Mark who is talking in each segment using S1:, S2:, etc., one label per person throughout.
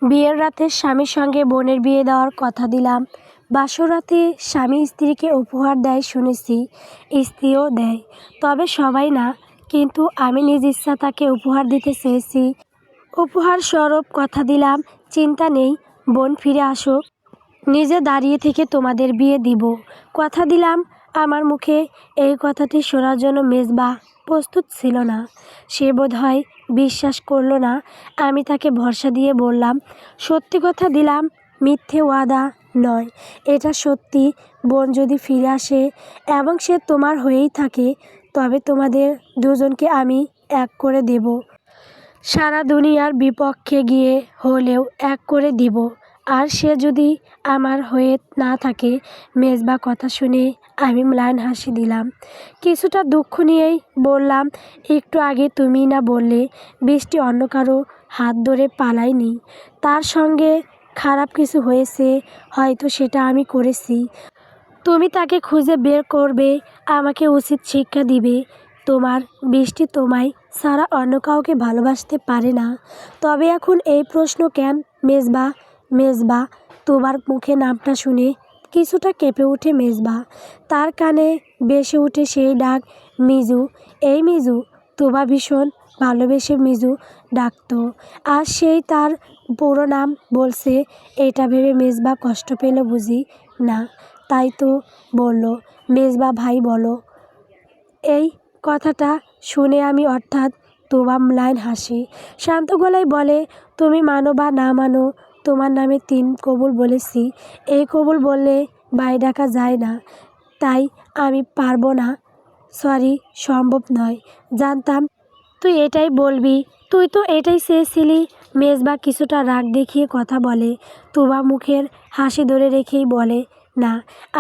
S1: বিয়ের রাতে স্বামীর সঙ্গে বোনের বিয়ে দেওয়ার কথা দিলাম। বাসর রাতে স্বামী স্ত্রীকে উপহার দেয় শুনেছি, স্ত্রীও দেয়, তবে সবাই না। কিন্তু আমি নিজ ইচ্ছা তাকে উপহার দিতে চেয়েছি। উপহার স্বরূপ কথা দিলাম, চিন্তা নেই, বোন ফিরে আসুক, নিজে দাঁড়িয়ে থেকে তোমাদের বিয়ে দিব। কথা দিলাম। আমার মুখে এই কথাটি শোনার জন্য মেজবা প্রস্তুত ছিল না। সে বোধহয় বিশ্বাস করল না। আমি তাকে ভরসা দিয়ে বললাম, সত্যি কথা দিলাম, মিথ্যে ওয়াদা নয়, এটা সত্যি। বোন যদি ফিরে আসে এবং সে তোমার হয়েই থাকে, তবে তোমাদের দুজনকে আমি এক করে দেব। সারা দুনিয়ার বিপক্ষে গিয়ে হলেও এক করে দিব। আর সে যদি আমার হয়ে না থাকে। মেজবা কথা শুনে আমি ম্লান হাসি দিলাম, কিছুটা দুঃখ নিয়েই বললাম, একটু আগে তুমি না বললে বৃষ্টি অন্য কারো হাত ধরে পালায়নি, তার সঙ্গে খারাপ কিছু হয়েছে, হয়তো সেটা আমি করেছি। তুমি তাকে খুঁজে বের করবে, আমাকে উচিত শিক্ষা দিবে। তোমার বৃষ্টি তোমায় ছাড়া অন্য কাউকে ভালোবাসতে পারে না। তবে এখন এই প্রশ্ন কেন মেজবা? মেজবা, তোমার মুখে নামটা শুনে কিছুটা কেঁপে ওঠে মেজবা। তার কানে ভেসে ওঠে সেই ডাক, মিজু। এই মিজু। তোবা ভীষণ ভালোবেসে মিজু ডাকত, আর সেই তার পুরো নাম বলছে। এটা ভেবে মেজবা কষ্ট পেল বুঝি না, তাই তো বলল, মেজবা ভাই বলো। এই কথাটা শুনে আমি অর্থাৎ তোবা ম্লান হাসি। শান্ত গলায় বলে, তুমি মানো বা না মানো, তোমার নামে 3 কবুল বলেছি। এই কবুল বললে ভাই ডাকা যায় না, তাই আমি পারবো না, সরি, সম্ভব নয়। জানতাম তুই এটাই বলবি, তুই তো এটাই চেয়েছিলি। মেজবা কিছুটা রাগ দেখিয়ে কথা বলে। তোবা মুখের হাসি ধরে রেখেই বলে, না,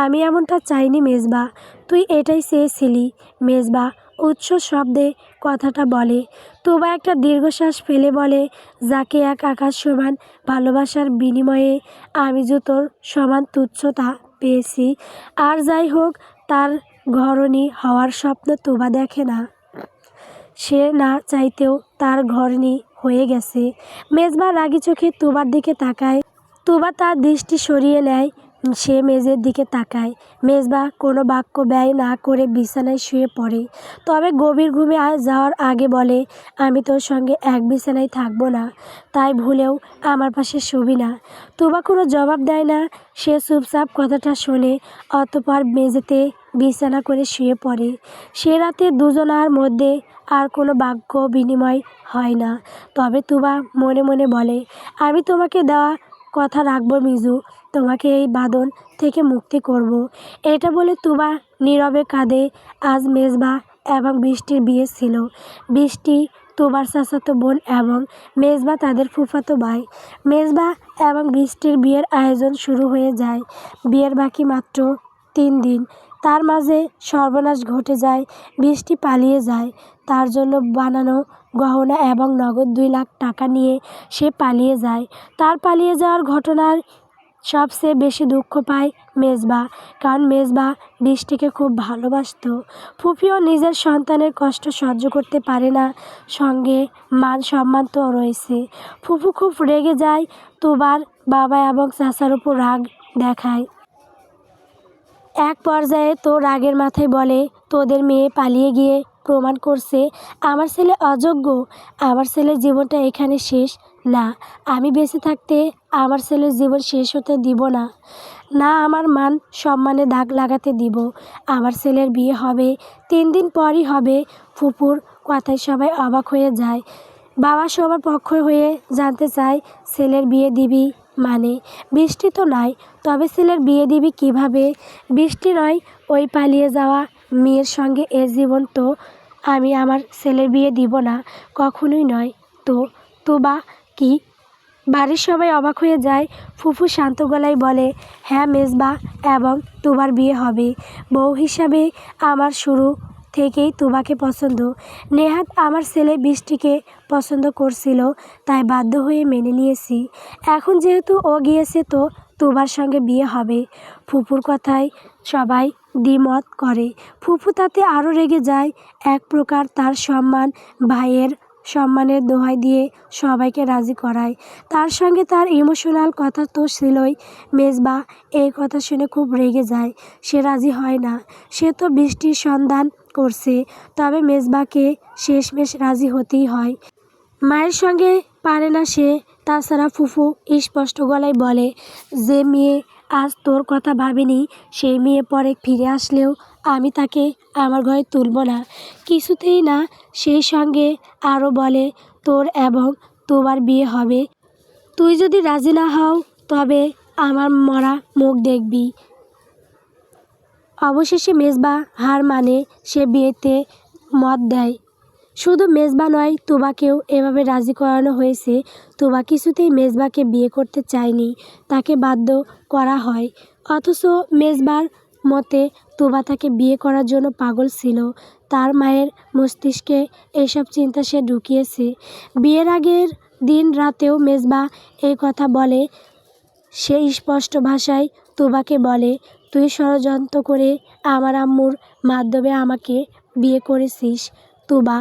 S1: আমি এমনটা চাইনি মেজবা, তুই এটাই চেয়েছিলি। মেজবা উচ্চ শব্দে কথাটা বলে। তোবা একটা দীর্ঘশ্বাস ফেলে বলে, যাকে এক আকাশ সমান ভালোবাসার বিনিময়ে আমি যে তোর সমান তুচ্ছতা পেয়েছি, আর যাই হোক, তার ঘরণী হওয়ার স্বপ্ন তোবা দেখে না। সে না চাইতেও তার ঘরণী হয়ে গেছে। মেজবা রাগী চোখে তোবার দিকে তাকায়। তোবা তার দৃষ্টি সরিয়ে নেয়। সে মেজের দিকে তাকায়। মেজবা কোনো বাক্য ব্যয় না করে বিছানায় শুয়ে পড়ে। তবে গভীর ঘুমে যাওয়ার আগে বলে, আমি তোর সঙ্গে এক বিছানায় থাকবো না, তাই ভুলেও আমার পাশে শুবি না। তোবা কোনো জবাব দেয় না। সে চুপচাপ কথাটা শোনে, অতঃপর মেঝেতে বিছানা করে শুয়ে পড়ে। সে রাতে দুজনার মধ্যে আর কোনো বাক্য বিনিময় হয় না। তবে তোবা মনে মনে বলে, আমি তোমাকে দেওয়া কথা রাখবো মিজু, তোমাকে এই বাঁধন থেকে মুক্তি করব। এটা বলে তোবা নীরবে কাঁদে। আজ মেজবা এবং বৃষ্টির বিয়ে ছিল। বৃষ্টি তোবার চাচাতো বোন এবং মেজবা তাদের ফুফাতো ভাই। মেজবা এবং বৃষ্টির বিয়ের আয়োজন শুরু হয়ে যায়। বিয়ের বাকি মাত্র 3 দিন। তার মাঝে সর্বনাশ ঘটে যায়। বৃষ্টি পালিয়ে যায়। তার জন্য বানানো গহনা এবং নগদ 2 লাখ টাকা নিয়ে সে পালিয়ে যায়। তার পালিয়ে যাওয়ার ঘটনার সবচেয়ে বেশি দুঃখ পায় মেজবা, কারণ মেজবা বৃষ্টিকে খুব ভালোবাসতো। ফুফিও নিজের সন্তানের কষ্ট সহ্য করতে পারে না, সঙ্গে মান সম্মান তো রয়েছে। ফুফু খুব রেগে যায়। তোবার বাবা এবং চাচার উপর রাগ দেখায়। এক পর্যায়ে তো রাগের মাথায় বলে, তোদের মেয়ে পালিয়ে গিয়ে প্রমাণ করছে আমার ছেলে অযোগ্য। আমার ছেলের জীবনটা এখানে শেষ না, আমি বেঁচে থাকতে আমার ছেলের জীবন শেষ হতে দিব না। না, আমার মান সম্মানে দাগ লাগাতে দিব। আমার ছেলের বিয়ে হবে 3 দিন পরই হবে। ফুপুর কথায় সবাই অবাক হয়ে যায়। বাবা সবার পক্ষ হয়ে জানতে চায়, ছেলের বিয়ে দিবি মানে? বৃষ্টি তো নাই, তবে ছেলের বিয়ে দিবি কিভাবে? বৃষ্টি নয়, ওই পালিয়ে যাওয়া মেয়ের সঙ্গে এ জীবন তো আমি আমার ছেলের বিয়ে দিব না, কখনোই নয়। তো তোবা কি? বাড়ির সবাই অবাক হয়ে যায়। ফুফু শান্ত গলায় বলে, হ্যাঁ মেজবা, এবং তোবার বিয়ে হবে। বউ হিসাবে আমার শুরু থেকেই তোবাকে পছন্দ। নেহাত আমার ছেলে বৃষ্টিকে পছন্দ করছিল, তাই বাধ্য হয়ে মেনে নিয়েছি। এখন যেহেতু ও গিয়েছে, তো তোবার সঙ্গে বিয়ে হবে। ফুপুর কথায় সবাই দ্বিমত করে। ফুফু তাতে আরও রেগে যায়। এক প্রকার তার সম্মান ভাইয়ের সম্মানের দোহাই দিয়ে সবাইকে রাজি করায়। তার সঙ্গে তার ইমোশনাল কথা তো ছিলই। মেজবা এই কথা শুনে খুব রেগে যায়। সে রাজি হয় না। সে তো বৃষ্টির সন্ধান করছে, তবে মেজবাকে শেষমেশ রাজি হতেই হয়। মায়ের সঙ্গে পারে না সে। তাছাড়া ফুফু স্পষ্ট গলায় বলে, যে মেয়ে আজ তোর কথা ভাবেনি সেই মেয়ে পরে ফিরে আসলেও আমি তাকে আমার ঘরে তুলব না, কিছুতেই না। সেই সঙ্গে আরও বলে, তোর এবং তোমার বিয়ে হবে। তুই যদি রাজি না হও তবে আমার মরা মুখ দেখবি। অবশেষে মেজবা হার মানে, সে বিয়েতে মত দেয়। শুধু মেজবা নয়, তুবাকেও এভাবে রাজি করানো হয়েছে। তুবা কিছুতেই মেজবাকে বিয়ে করতে চায়নি, তাকে বাধ্য করা হয়। অথচ মেজবার মতে তুবা তাকে বিয়ে করার জন্য পাগল ছিল। তার মায়ের মস্তিষ্কে এসব চিন্তা সে ঢুকিয়েছে। বিয়ের আগের দিন রাতেও মেজবা এই কথা বলে। সে স্পষ্ট ভাষায় তুবাকে বলে, তুই ষড়যন্ত্র করে আমার আম্মুর মাধ্যমে আমাকে বিয়ে করেছিস তুবা,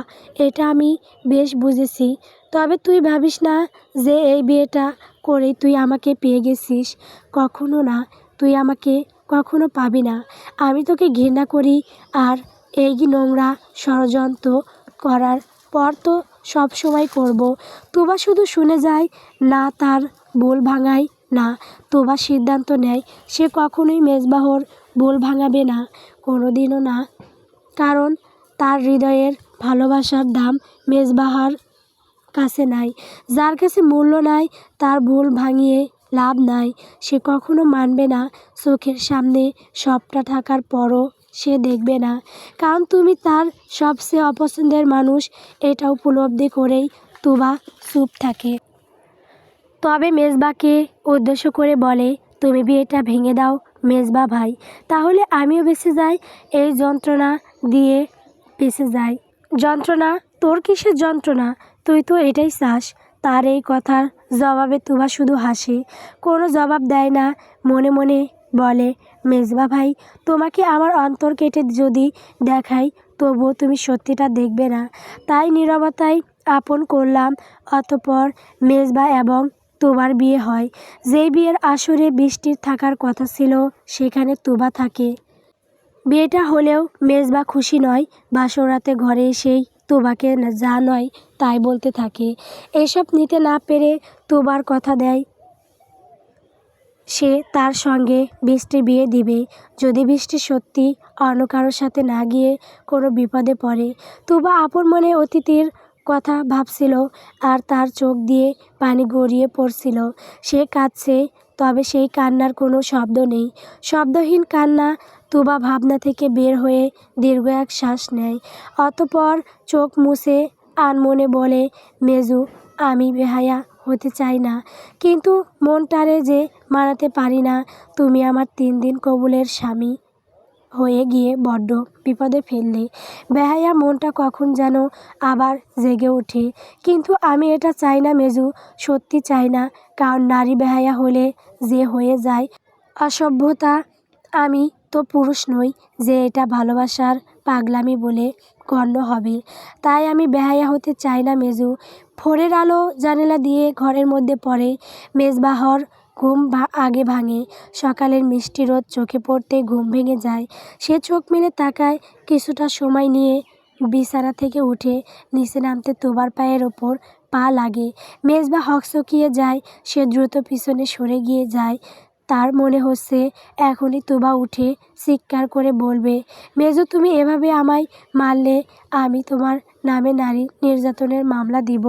S1: এটা আমি বেশ বুঝেছি। তবে তুই ভাবিস না যে এই বিয়েটা করেই তুই আমাকে পেয়ে গেছিস। কখনো না, তুই আমাকে কখনো পাবি না। আমি তোকে ঘৃণা করি। আর এই নোংরা ষড়যন্ত্র করার পর তো সব সময় করব। তুবা শুধু শুনে যায়, না তার ভুল ভাঙায় না। তুবা সিদ্ধান্ত নেয় সে কখনোই মেজবাহর ভুল ভাঙাবে না, কোনোদিনও না। কারণ তার হৃদয়ের ভালোবাসার দাম মেজবাহার কাছে নাই। যার কাছে মূল্য নাই তার ভুল ভাঙিয়ে লাভ নাই। সে কখনো মানবে না। চোখের সামনে সবটা থাকার পরও সে দেখবে না। কারণ তুমি তার সবচেয়ে অপছন্দের মানুষ, এটা উপলব্ধি করেই তুবা চুপ থাকে। তবে মেজবাকে উদ্দেশ্য করে বলে, তুমি বিয়েটা ভেঙে দাও মেজবা ভাই, তাহলে আমিও বেঁচে যাই। এই যন্ত্রণা দিয়ে বেঁচে যাই। যন্ত্রণা? তোর কিসের যন্ত্রণা? তুই তো এটাই চাস। তার এই কথার জবাবে তুবা শুধু হাসে, কোনো জবাব দেয় না। মনে মনে বলে, মেজবা ভাই, তোমাকে আমার অন্তর কেটে যদি দেখাই তবুও তুমি সত্যিটা দেখবে না। তাই নীরবতায় আপন করলাম। অতঃপর মেজবা এবং তুবার বিয়ে হয়। যেই বিয়ের আসরে বৃষ্টির থাকার কথা ছিল সেখানে তুবা থাকে। বিয়েটা হলেও মেজবা খুশি নয়। বাসর রাতে ঘরে এসেই তুবাকে যা নয় তাই বলতে থাকে। এসব নিতে না পেরে তুবার কথা দেয় সে তার সঙ্গে বৃষ্টির বিয়ে দিবে, যদি বৃষ্টি সত্যি অন্য কারোর সাথে না গিয়ে কোনো বিপদে পড়ে। তুবা আপন মনে অতীতের কথা ভাবছিল, আর তার চোখ দিয়ে পানি গড়িয়ে পড়ছিল। সে কাঁদছে, তবে সেই কান্নার কোনো শব্দ নেই। শব্দহীন কান্না। তুবা ভাবনা থেকে বের হয়ে দীর্ঘ এক শ্বাস নেয়। অতঃপর চোখ মুছে আনমনে বলে, মেজু, আমি বেহায়া হতে চাই না, কিন্তু মনটারে যে মানাতে পারি না। তুমি আমার 3 দিন কবুলের স্বামী হয়ে গিয়ে বড্ড বিপদে ফেললে। বেহায়া মনটা কখন যেন আবার জেগে ওঠে। কিন্তু আমি এটা চাই না মেজু, সত্যি চাই না। কারণ নারী বেহায়া হলে যে হয়ে যায় অসভ্যতা। আমি তো পুরুষ নই যে এটা ভালোবাসার পাগলামি বলে গণ্য হবে। তাই আমি বেহায়া হতে চাই না মেজু। ভোরের আলো জানালা দিয়ে ঘরের মধ্যে পড়ে। মেজবাহর ঘুম আগে ভাঙে। সকালের মিষ্টি রোদ চোখে পড়তে ঘুম ভেঙে যায়। সে চোখ মেলে তাকায়। কিছুটা সময় নিয়ে বিছানা থেকে উঠে নিচে নামতে তুবার পায়ের ওপর পা লাগে। মেজবা হকচকিয়ে যায়। সে দ্রুত পিছনে সরে গিয়ে যায়। তার মনে হচ্ছে এখনই তুবা উঠে চিৎকার করে বলবে, মেজো, তুমি এভাবে আমায় মারলে আমি তোমার নামে নারী নির্যাতনের মামলা দিব।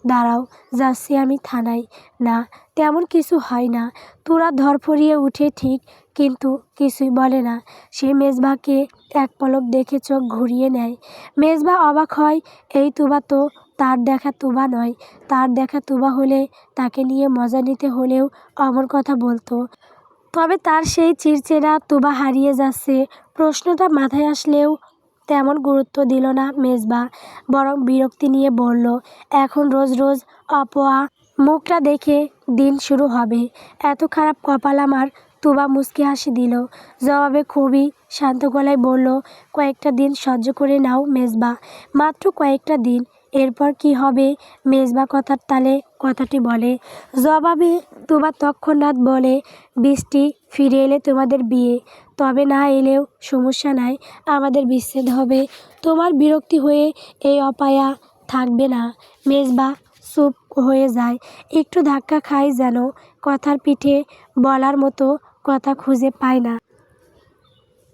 S1: দাঁড়াও, যাচ্ছি আমি থানায়। না, তেমন কিছু হয় না। তোরা ধরফরিয়ে উঠে ঠিক, কিন্তু কিছুই বলে না। সে মেজবাকে এক পলক দেখে চোখ ঘুরিয়ে নেয়। মেজবা অবাক হয়। এই তুবা তো তার দেখা তুবা নয়। তার দেখা তুবা হলে তাকে নিয়ে মজা নিতে হলেও অমর কথা বলতো। তবে তার সেই চিরচেনা তুবা হারিয়ে যাচ্ছে। প্রশ্নটা মাথায় আসলেও তেমন গুরুত্ব দিল না মেজবা, বরং বিরক্তি নিয়ে বলল, এখন রোজ রোজ অপয়া মুখটা দেখে দিন শুরু হবে? এত খারাপ কপাল আমার? তুবা মুচকি হাসি দিল। জবাবে খুবই শান্ত গলায় বলল, কয়েকটা দিন সহ্য করে নাও মেজবা, মাত্র কয়েকটা দিন। এরপর কি হবে? মেজবা কথার তালে কথাটি বলে। জবাবে তুবা তৎক্ষণাৎ বলে, বৃষ্টি ফিরে এলে তোমাদের বিয়ে, তবে না এলেও সমস্যা নাই, আমাদের বিচ্ছেদ হবে। তোমার বিরক্তি হয়ে এই অপায়া থাকবে না। মেজবা চুপ হয়ে যায়, একটু ধাক্কা খায় যেন, কথার পিঠে বলার মতো কথা খুঁজে পায় না।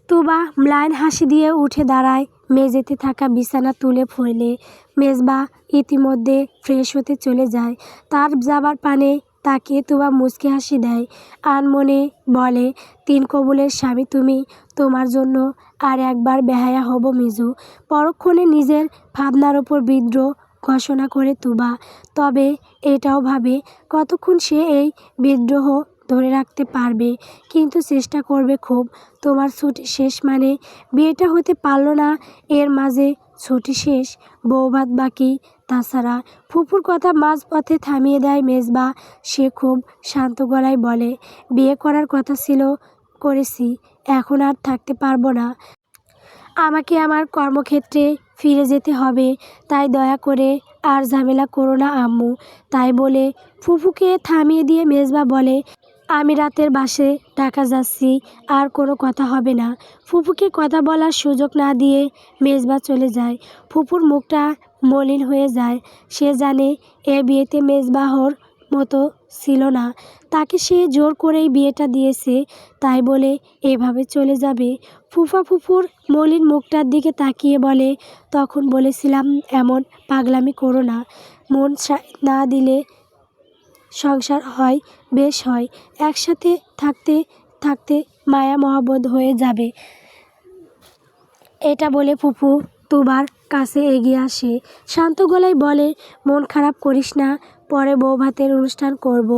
S1: তুবা ম্লান হাসি দিয়ে উঠে দাঁড়ায়, মেঝেতে থাকা বিছানা তুলে ফেলে। মেজবা ইতিমধ্যে ফ্রেশ হতে চলে যায়। তার যাবার পানে তাকিয়ে তুবা মুচকি হাসি দেয়, আনমনে বলে, তিন কবুলের স্বামী তুমি, তোমার জন্য আর একবার বেহায়া হব মিজু। পরক্ষণে নিজের ভাবনার ওপর বিদ্রোহ ঘোষণা করে তুবা। তবে এটাও ভাবে কতক্ষণ সে এই বিদ্রোহ ধরে রাখতে পারবে, কিন্তু চেষ্টা করবে খুব। তোমার ছুটি শেষ মানে বিয়েটা হতে পারল না, এর মাঝে ছুটি শেষ, বৌভাত বাকি। তাছাড়া ফুপুর কথা মাঝপথে থামিয়ে দেয় মেজবা। সে খুব শান্ত গলায় বলে, বিয়ে করার কথা ছিল, করেছি, এখন আর থাকতে পারবো না। আমাকে আমার কর্মক্ষেত্রে ফিরে যেতে হবে, তাই দয়া করে আর ঝামেলা করো না আম্মু। তাই বলে ফুফুকে থামিয়ে দিয়ে মেজবা বলে, আমি রাতের বাসে ঢাকা যাচ্ছি, আর কোনো কথা হবে না। ফুফুকে কথা বলার সুযোগ না দিয়ে মেজবা চলে যায়। ফুফুর মুখটা মলিন হয়ে যায়। সে জানে এ বিয়েতে মেজবাহর মতো ছিল না, তাকে সে জোর করেই বিয়েটা দিয়েছে, তাই বলে এভাবে চলে যাবে? ফুফুর মলিন মুখটার দিকে তাকিয়ে বলে, তখন বলেছিলাম এমন পাগলামি করো না, মন না দিলে সংসার হয়, বেশ হয়, একসাথে থাকতে থাকতে মায়া মহব্বত হয়ে যাবে। এটা বলে ফুফু তুবার কাছে এগিয়ে আসে, শান্ত গলায় বলে, মন খারাপ করিস না, পরে বৌভাতের অনুষ্ঠান করব,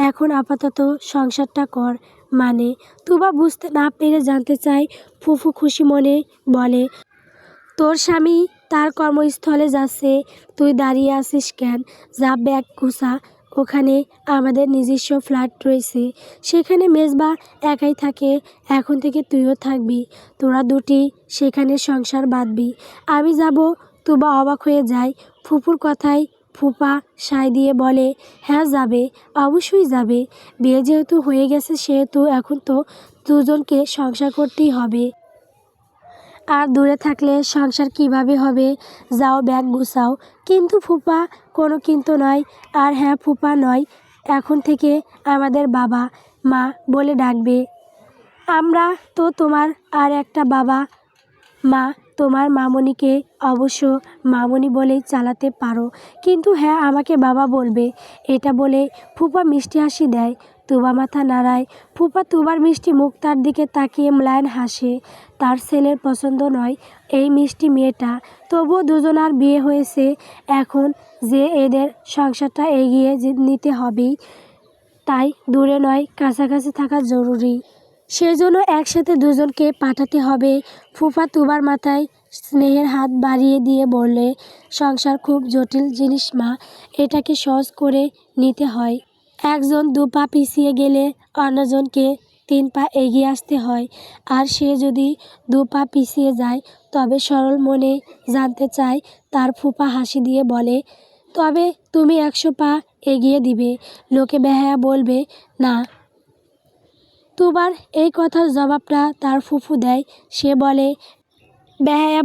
S1: এখন আপাতত সংসারটা কর। মানে? তুবা বুঝতে না পেরে জানতে চায়। ফুফু খুশি মনে বলে, তোর স্বামী তার কর্মস্থলে যাচ্ছে, তুই দাঁড়িয়ে আছিস কেন? যা ব্যাগ গুছা, ওখানে আমাদের নিজস্ব ফ্ল্যাট রয়েছে, সেখানে মেজবা একাই থাকে, এখন থেকে তুইও থাকবি, তোরা দুটি সেখানে সংসার বাঁধবি। আমি যাব? তুবা অবাক হয়ে যায়। ফুপুর কথায় ফুপা সায় দিয়ে বলে, হ্যাঁ যাবে, অবশ্যই যাবে, বিয়ে যেহেতু হয়ে গেছে সেহেতু এখন তো দুজনকে সংসার করতেই হবে। আর দূরে থাকলে সংসার কিভাবে হবে? যাও ব্যাগ গুছাও। কিন্তু ফুপা। কোনো কিন্তু নয়, আর হ্যাঁ ফুপা নয়, এখন থেকে আমাদের বাবা মা বলে ডাকবে। আমরা তো তোমার আর একটা বাবা মা, তোমার মামনিকে অবশ্য মামনি বলেই চালাতে পারো, কিন্তু হ্যাঁ আমাকে বাবা বলবে। এটা বলে ফুপা মিষ্টি হাসি দেয়। তুবা মাথা নাড়ায়। ফুপা তুবার মিষ্টি মুখটার দিকে তাকিয়ে ম্লান হাসে। তার ছেলের পছন্দ নয় এই মিষ্টি মেয়েটা, তবুও দুজনার বিয়ে হয়েছে, এখন যে এদের সংসারটা এগিয়ে নিতে হবেই, তাই দূরে নয় কাছাকাছি থাকা জরুরি। সেজন্য একসাথে দুজনকে পাঠাতে হবে। ফুফা তুবার মাথায় স্নেহের হাত বাড়িয়ে দিয়ে বললে, সংসার খুব জটিল জিনিস মা, এটাকে সহজ করে নিতে হয়। একজন 2 পা পিছিয়ে গেলে অন্যজনকে 3 পা এগিয়ে আসতে হয়, আর সে যদি 2 পা পিছিয়ে যায় তবে সরল মনে জানতে চায়। তার ফুপা হাসি দিয়ে বলে, তবে তুমি 100 পা এগিয়ে দিবে, লোকে বেহায়া বলবে না। তুবার এই কথার জবাবটা তার ফুফু দেয়। সে বলে, বেহায়া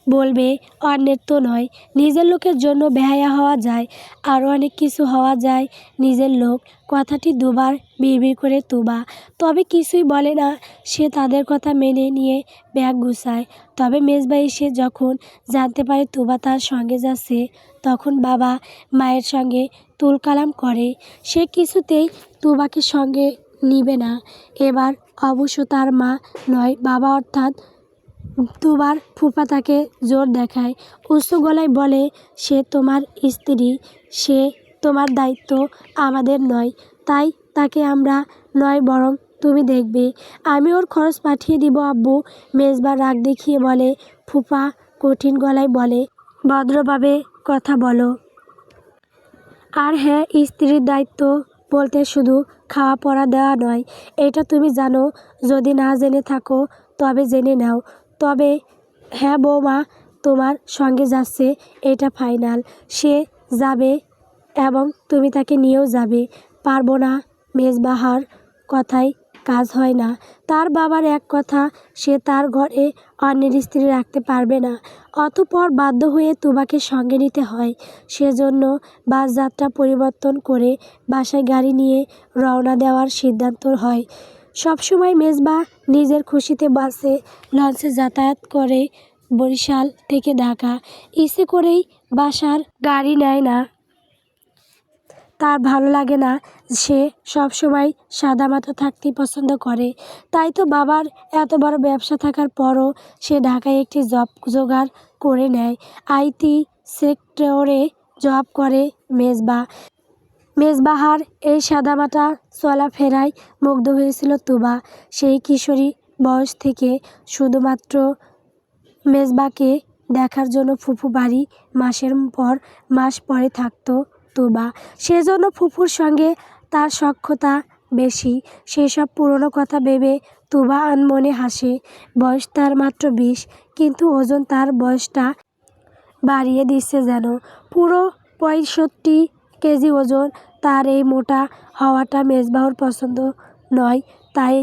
S1: বলবে, অন্যের তো নয়, নিজের লোকের জন্য বেহায়া হওয়া যায়, আরও অনেক কিছু হওয়া যায়, নিজের লোক। কথাটি দুবার বিড়বিড় করে তুবা, তবে কিছুই বলে না। সে তাদের কথা মেনে নিয়ে ব্যাগ গুছায়। তবে মেজবা এসে যখন জানতে পারে তুবা তার সঙ্গে যাচ্ছে, তখন বাবা মায়ের সঙ্গে তুলকালাম করে। সে কিছুতেই তুবাকে সঙ্গে নিবে না। এবার অবশ্য তার মা নয়, বাবা অর্থাৎ তুবার ফুপা তাকে জোর দেখায়, উচ্চ গলায় বলে, সে তোমার স্ত্রী, সে তোমার দায়িত্ব, আমাদের নয়, তাই তাকে আমরা নয় বরং তুমি দেখবে। আমি ওর খরচ পাঠিয়ে দিব আব্বু। মেজবা রাগ দেখিয়ে বলে। ফুপা কঠিন গলায় বলে, ভদ্রভাবে কথা বলো। আর হ্যাঁ, স্ত্রীর দায়িত্ব বলতে শুধু খাওয়া পড়া দেওয়া নয়, এটা তুমি জানো, যদি না জেনে থাকো তবে জেনে নাও। তবে হ্যাঁ বৌমা, তোমার সঙ্গে যাচ্ছে, এটা ফাইনাল। সে যাবে এবং তুমি তাকে নিয়েও যাবে। পারবো না। মেজবাহার কথায় কাজ হয় না। তার বাবার এক কথা, সে তার ঘরে অন্যের স্ত্রী রাখতে পারবে না। অতঃপর বাধ্য হয়ে তুবাকে সঙ্গে নিতে হয়। সেজন্য বাস যাত্রা পরিবর্তন করে বাসায় গাড়ি নিয়ে রওনা দেওয়ার সিদ্ধান্ত হয়। সবসময় মেজবাহ নিজের খুশিতে বাসে, লঞ্চে যাতায়াত করে বরিশাল থেকে ঢাকা। ইচ্ছে করেই বাসার গাড়ি নেয় না। তার ভালো লাগে না। সে সবসময় সাদামাটা থাকতেই পছন্দ করে। তাই তো বাবার এত বড় ব্যবসা থাকার পরও সে ঢাকায় একটি জব জোগাড় করে নেয়। আইটি সেক্টরে জব করে মেজবাহ। মেজবাহার এই সাদামাটা চলাফেরায় মুগ্ধ হয়েছিল তুবা। সেই কিশোরী বয়স থেকে শুধুমাত্র মেজবাকে দেখার জন্য ফুফু বাড়ি মাসের পর মাস পরে থাকতো তুবা। সেজন্য ফুফুর সঙ্গে তার সখ্যতা বেশি। সেসব পুরনো কথা ভেবে তুবা আনমনে হাসে। বয়স তার মাত্র 20, কিন্তু ওজন তার বয়সটা বাড়িয়ে দিচ্ছে যেন। পুরো 65 কেজি ওজন। তার এই মোটা হওয়াটা মেজবাহর পছন্দ নয়, তাই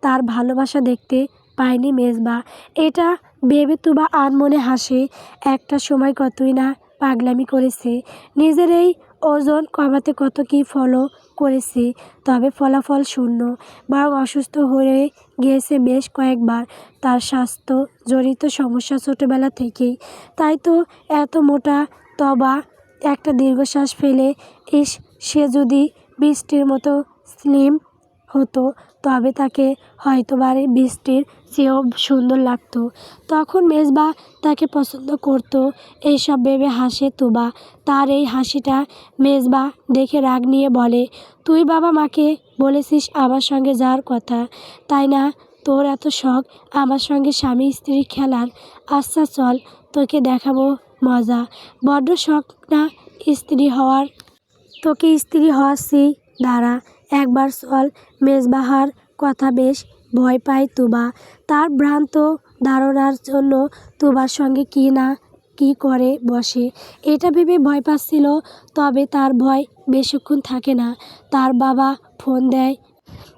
S1: তার ভালোবাসা দেখতে পায়নি মেজবাহ। এটা ভেবে তুবা আনমনে হাসে। একটা সময় কতই না পাগলামি করেছে, নিজের এই ওজন কমাতে কত কী ফলো করেছে, তবে ফলাফল শূন্য। বরং অসুস্থ হয়ে গিয়েছে বেশ কয়েকবার। তার স্বাস্থ্য জড়িত সমস্যা ছোটোবেলা থেকেই। তাই তো এত মোটা। তবা একটা দীর্ঘশ্বাস ফেলে, ইস, সে যদি বৃষ্টির মতো স্লিম হতো, তবে তাকে হয়তোবারে বৃষ্টির চেয়েও সুন্দর লাগতো। তখন মেজবাহ তাকে পছন্দ করত। এইসব ভেবে হাসে তুবা। তার এই হাসিটা মেজবাহ দেখে রাগ নিয়ে বলে, তুই বাবা মাকে বলেছিস আমার সঙ্গে যাওয়ার কথা, তাই না? তোর এত শখ আমার সঙ্গে স্বামী স্ত্রী খেলার? আচ্ছা চল, তোকে দেখাবো মজা। বড্ড শখ না স্ত্রী হওয়ার? তোকে স্ত্রী হওয়াচ্ছি, দাঁড়া একবার চল। মেজবাহার কথা বেশ ভয় পায় তুবা। তার ভ্রান্ত ধারণার জন্য তুবার সঙ্গে কি না কি করে বসে, এটা ভেবে ভয় পাচ্ছিল। তবে তার ভয় বেশিক্ষণ থাকে না। তার বাবা ফোন দেয়।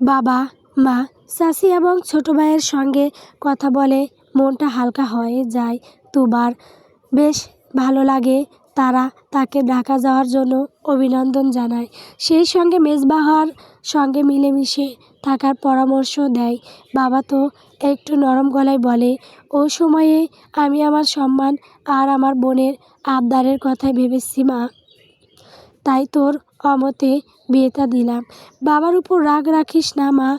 S1: বাবা, মা, চাচি এবং ছোট ভাইয়ের সঙ্গে কথা বলে মনটা হালকা হয়ে যায় তুবার। বেশ ভালো লাগে। তারা তাকে ঢাকা যাওয়ার জন্য অভিনন্দন জানায়। সেই সঙ্গে মেজবাহার সঙ্গে মিলেমিশে থাকার পরামর্শ দেয়। বাবা তো একটু নরম গলায় বলে, ওই সময়ে আমি আমার সম্মান আর আমার বোনের আবদারের কথাই ভেবেছি মা, তাই তোর অমতে বিয়েটা দিলাম। বাবার উপর রাগ রাখিস না মা।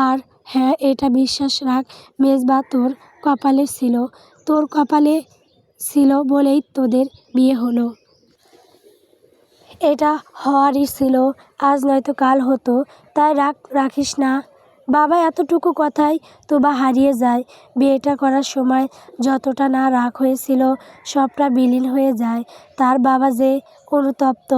S1: আর হ্যাঁ, এটা বিশ্বাস রাখ, মেজবাহ তোর কপালে ছিল। তোর কপালে ছিল বলেই তোদের বিয়ে হলো। এটা হওয়ারই ছিল, আজ নয়তো কাল হতো। তাই রাগ রাখিস না। বাবা এতটুকু কথাই তুবা হারিয়ে যায়। বিয়েটা করার সময় যতটা না রাগ হয়েছিল, সবটা বিলীন হয়ে যায়। তার বাবা যে অনুতপ্ত,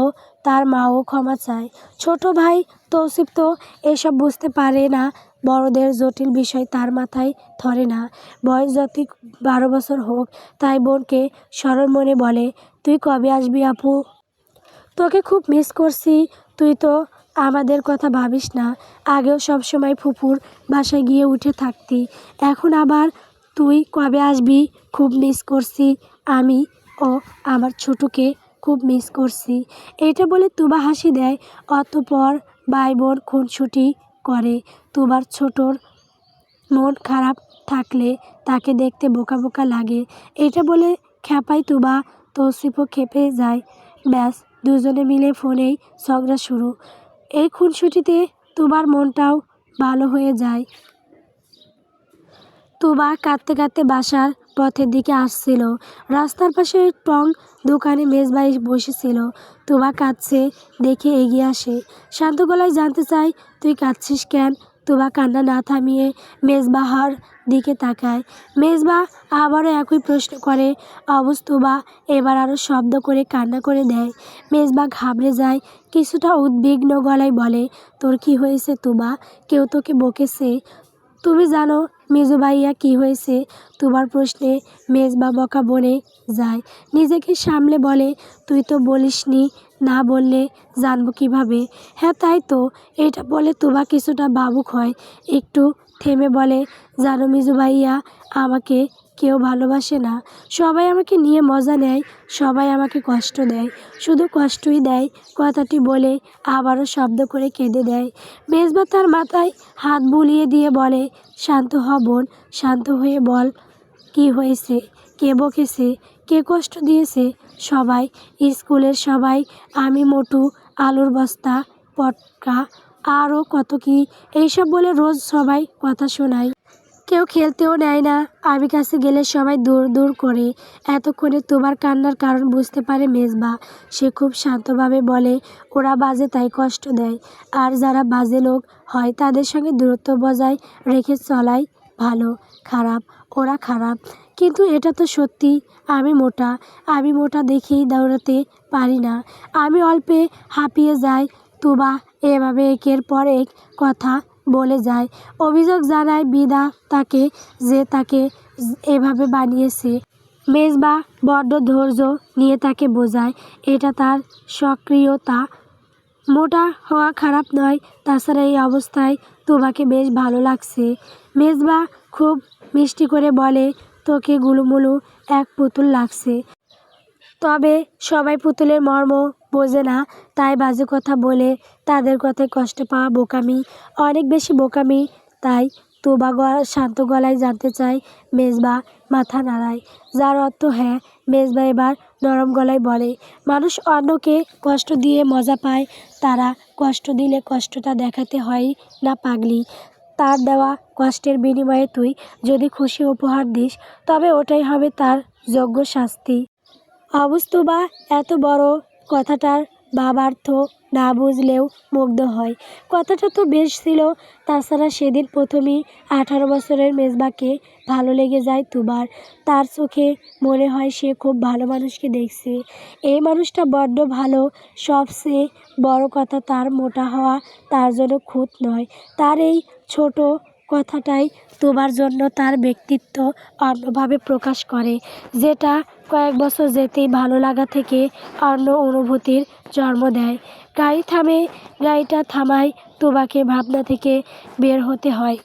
S1: তার মাও ক্ষমা চায়। ছোট ভাই তৌসিফ তো এসব বুঝতে পারে না। বড়দের জটিল বিষয় তার মাথায় ধরে না। বয়স যতই 12 বছর হোক, তাই বোনকে সরল মনে বলে, তুই কবে আসবি আপু? তোকে খুব মিস করছি। তুই তো আমাদের কথা ভাবিস না। আগেও সব সময় ফুফুর বাসায় গিয়ে উঠে থাকতি, এখন আবার তুই কবে আসবি? খুব মিস করছি আমি। ও আমার ছোটকে খুব মিস করছি। এটা বলে তুবা হাসি দেয়। অতঃপর ভাই বোন খুনসুটি করে। তুবার ছোটোর মন খারাপ থাকলে তাকে দেখতে বোকা বোকা লাগে। এটা বলে খেপায় তুবা। তৌসিফও খেপে যায়। ব্যাস, দুজনে মিলে ফোনেই ঝগড়া শুরু। এই খুনসুটিতে তুবার মনটাও ভালো হয়ে যায়। তুবা কাঁদতে কাঁদতে বাসার পথের দিকে আসছিল। রাস্তার পাশে টং দোকানে মেজবাই বসেছিল। তুবা কাঁদছে দেখে এগিয়ে আসে। শান্ত গলায় জানতে চায়, তুই কাঁদছিস কেন? তুবা কান্না না থামিয়ে মেজবাহার দিকে তাকায়। মেজবাহ আবারও একই প্রশ্ন করে। অবশ তুবা এবার আরও শব্দ করে কান্না করে দেয়। মেজবাহ ঘাবড়ে যায়। কিছুটা উদ্বিগ্ন গলায় বলে, তোর কি হয়েছে তুবা? কেউ তোকে বকেছে? তুমি জানো মিজু ভাইয়া কী হয়েছে? তোমার প্রশ্নে মেজবা বকা বনে যায়। নিজেকে সামলে বলে, তুই তো বলিসনি, না বললে জানবো কিভাবে? হ্যাঁ তাই তো। এটা বলে তুবা কিছুটা ভাবুক হয়, একটু থেমে বলে, জানো মিজু ভাইয়া, আমাকে কেউ ভালোবাসে না। সবাই আমাকে নিয়ে মজা নেয়, সবাই আমাকে কষ্ট দেয়, শুধু কষ্টই দেয়। কথাটি বলে আবারও শব্দ করে কেঁদে দেয়। মেজবা তার মাথায় হাত বুলিয়ে দিয়ে বলে, শান্ত হ বোন, শান্ত হয়ে বল কি হয়েছে, কে বকেছে, কে কষ্ট দিয়েছে? সবাই, স্কুলের সবাই, আমি, মোটু, আলুর বস্তা, পটকা, আরও কত কি। এইসব বলে রোজ সবাই কথা শোনায়। কেউ খেলতেও নেয় না। আমি কাছে গেলে সবাই দূর দূর করে। এতক্ষণে তোমার কান্নার কারণ বুঝতে পারে মেজবা। সে খুব শান্তভাবে বলে, ওরা বাজে তাই কষ্ট দেয়, আর যারা বাজে লোক হয় তাদের সঙ্গে দূরত্ব বজায় রেখে চলাই ভালো। খারাপ, ওরা খারাপ। কিন্তু এটা তো সত্যি। আমি মোটা দেখেই দৌড়াতে পারি না। আমি অল্পে হাঁপিয়ে যাই। তুবা এভাবে একের পর এক কথা বলে যায়। অভিযোগ জানায় বিদা তাকে, যে তাকে এভাবে বানিয়েছে। মেজবা বড্ড ধৈর্য নিয়ে তাকে বোঝায়, এটা তার সক্রিয়তা। মোটা হওয়া খারাপ নয়, তাছাড়া এই অবস্থায় তোমাকে বেশ ভালো লাগছে। মেজবা খুব মিষ্টি করে বলে, তোকে গুলুমুলু এক পুতুল লাগছে। তবে সবাই পুতুলের মর্ম বোঝে না, তাই বাজে কথা বলে তাদের কথায় কষ্ট পাওয়া বোকামি, অনেক বেশি বোকামি। তাই তোবা শান্ত গলায় জানতে চায়। মেজবা মাথা নাড়ায়, যার অর্থ হ্যাঁ। মেজবা এবার নরম গলায় বলে, মানুষ অন্যকে কষ্ট দিয়ে মজা পায়, তারা কষ্ট দিলে কষ্টটা দেখাতে হয় না পাগলি? তার দেওয়া কষ্টের বিনিময়ে তুই যদি খুশি উপহার দিস, তবে ওটাই হবে তার যোগ্য শাস্তি। অবস্তুবা এত বড় কথাটার ভাবার্থ না বুঝলেও মুগ্ধ হয়। কথাটা তো বেশ ছিল। তাছাড়া সেদিন প্রথমেই 18 বছরের মেজবাকে ভালো লেগে যায় তুবার। তার চোখে মনে হয় সে খুব ভালো মানুষকে দেখছে। এই মানুষটা বড্ড ভালো। সবচেয়ে বড় কথা, তার মোটা হওয়া তার জন্য খুঁত নয়। তার এই ছোট কথাটাই তোবার জন্য তার ব্যক্তিত্ব অন্যভাবে প্রকাশ করে, যেটা কয়েক বছর যেতেই ভালো লাগা থেকে অন্য অনুভূতির জন্ম দেয়। গাড়ি থামে। গাড়িটা থামায় তোবাকে ভাবনা থেকে বের হতে হয়।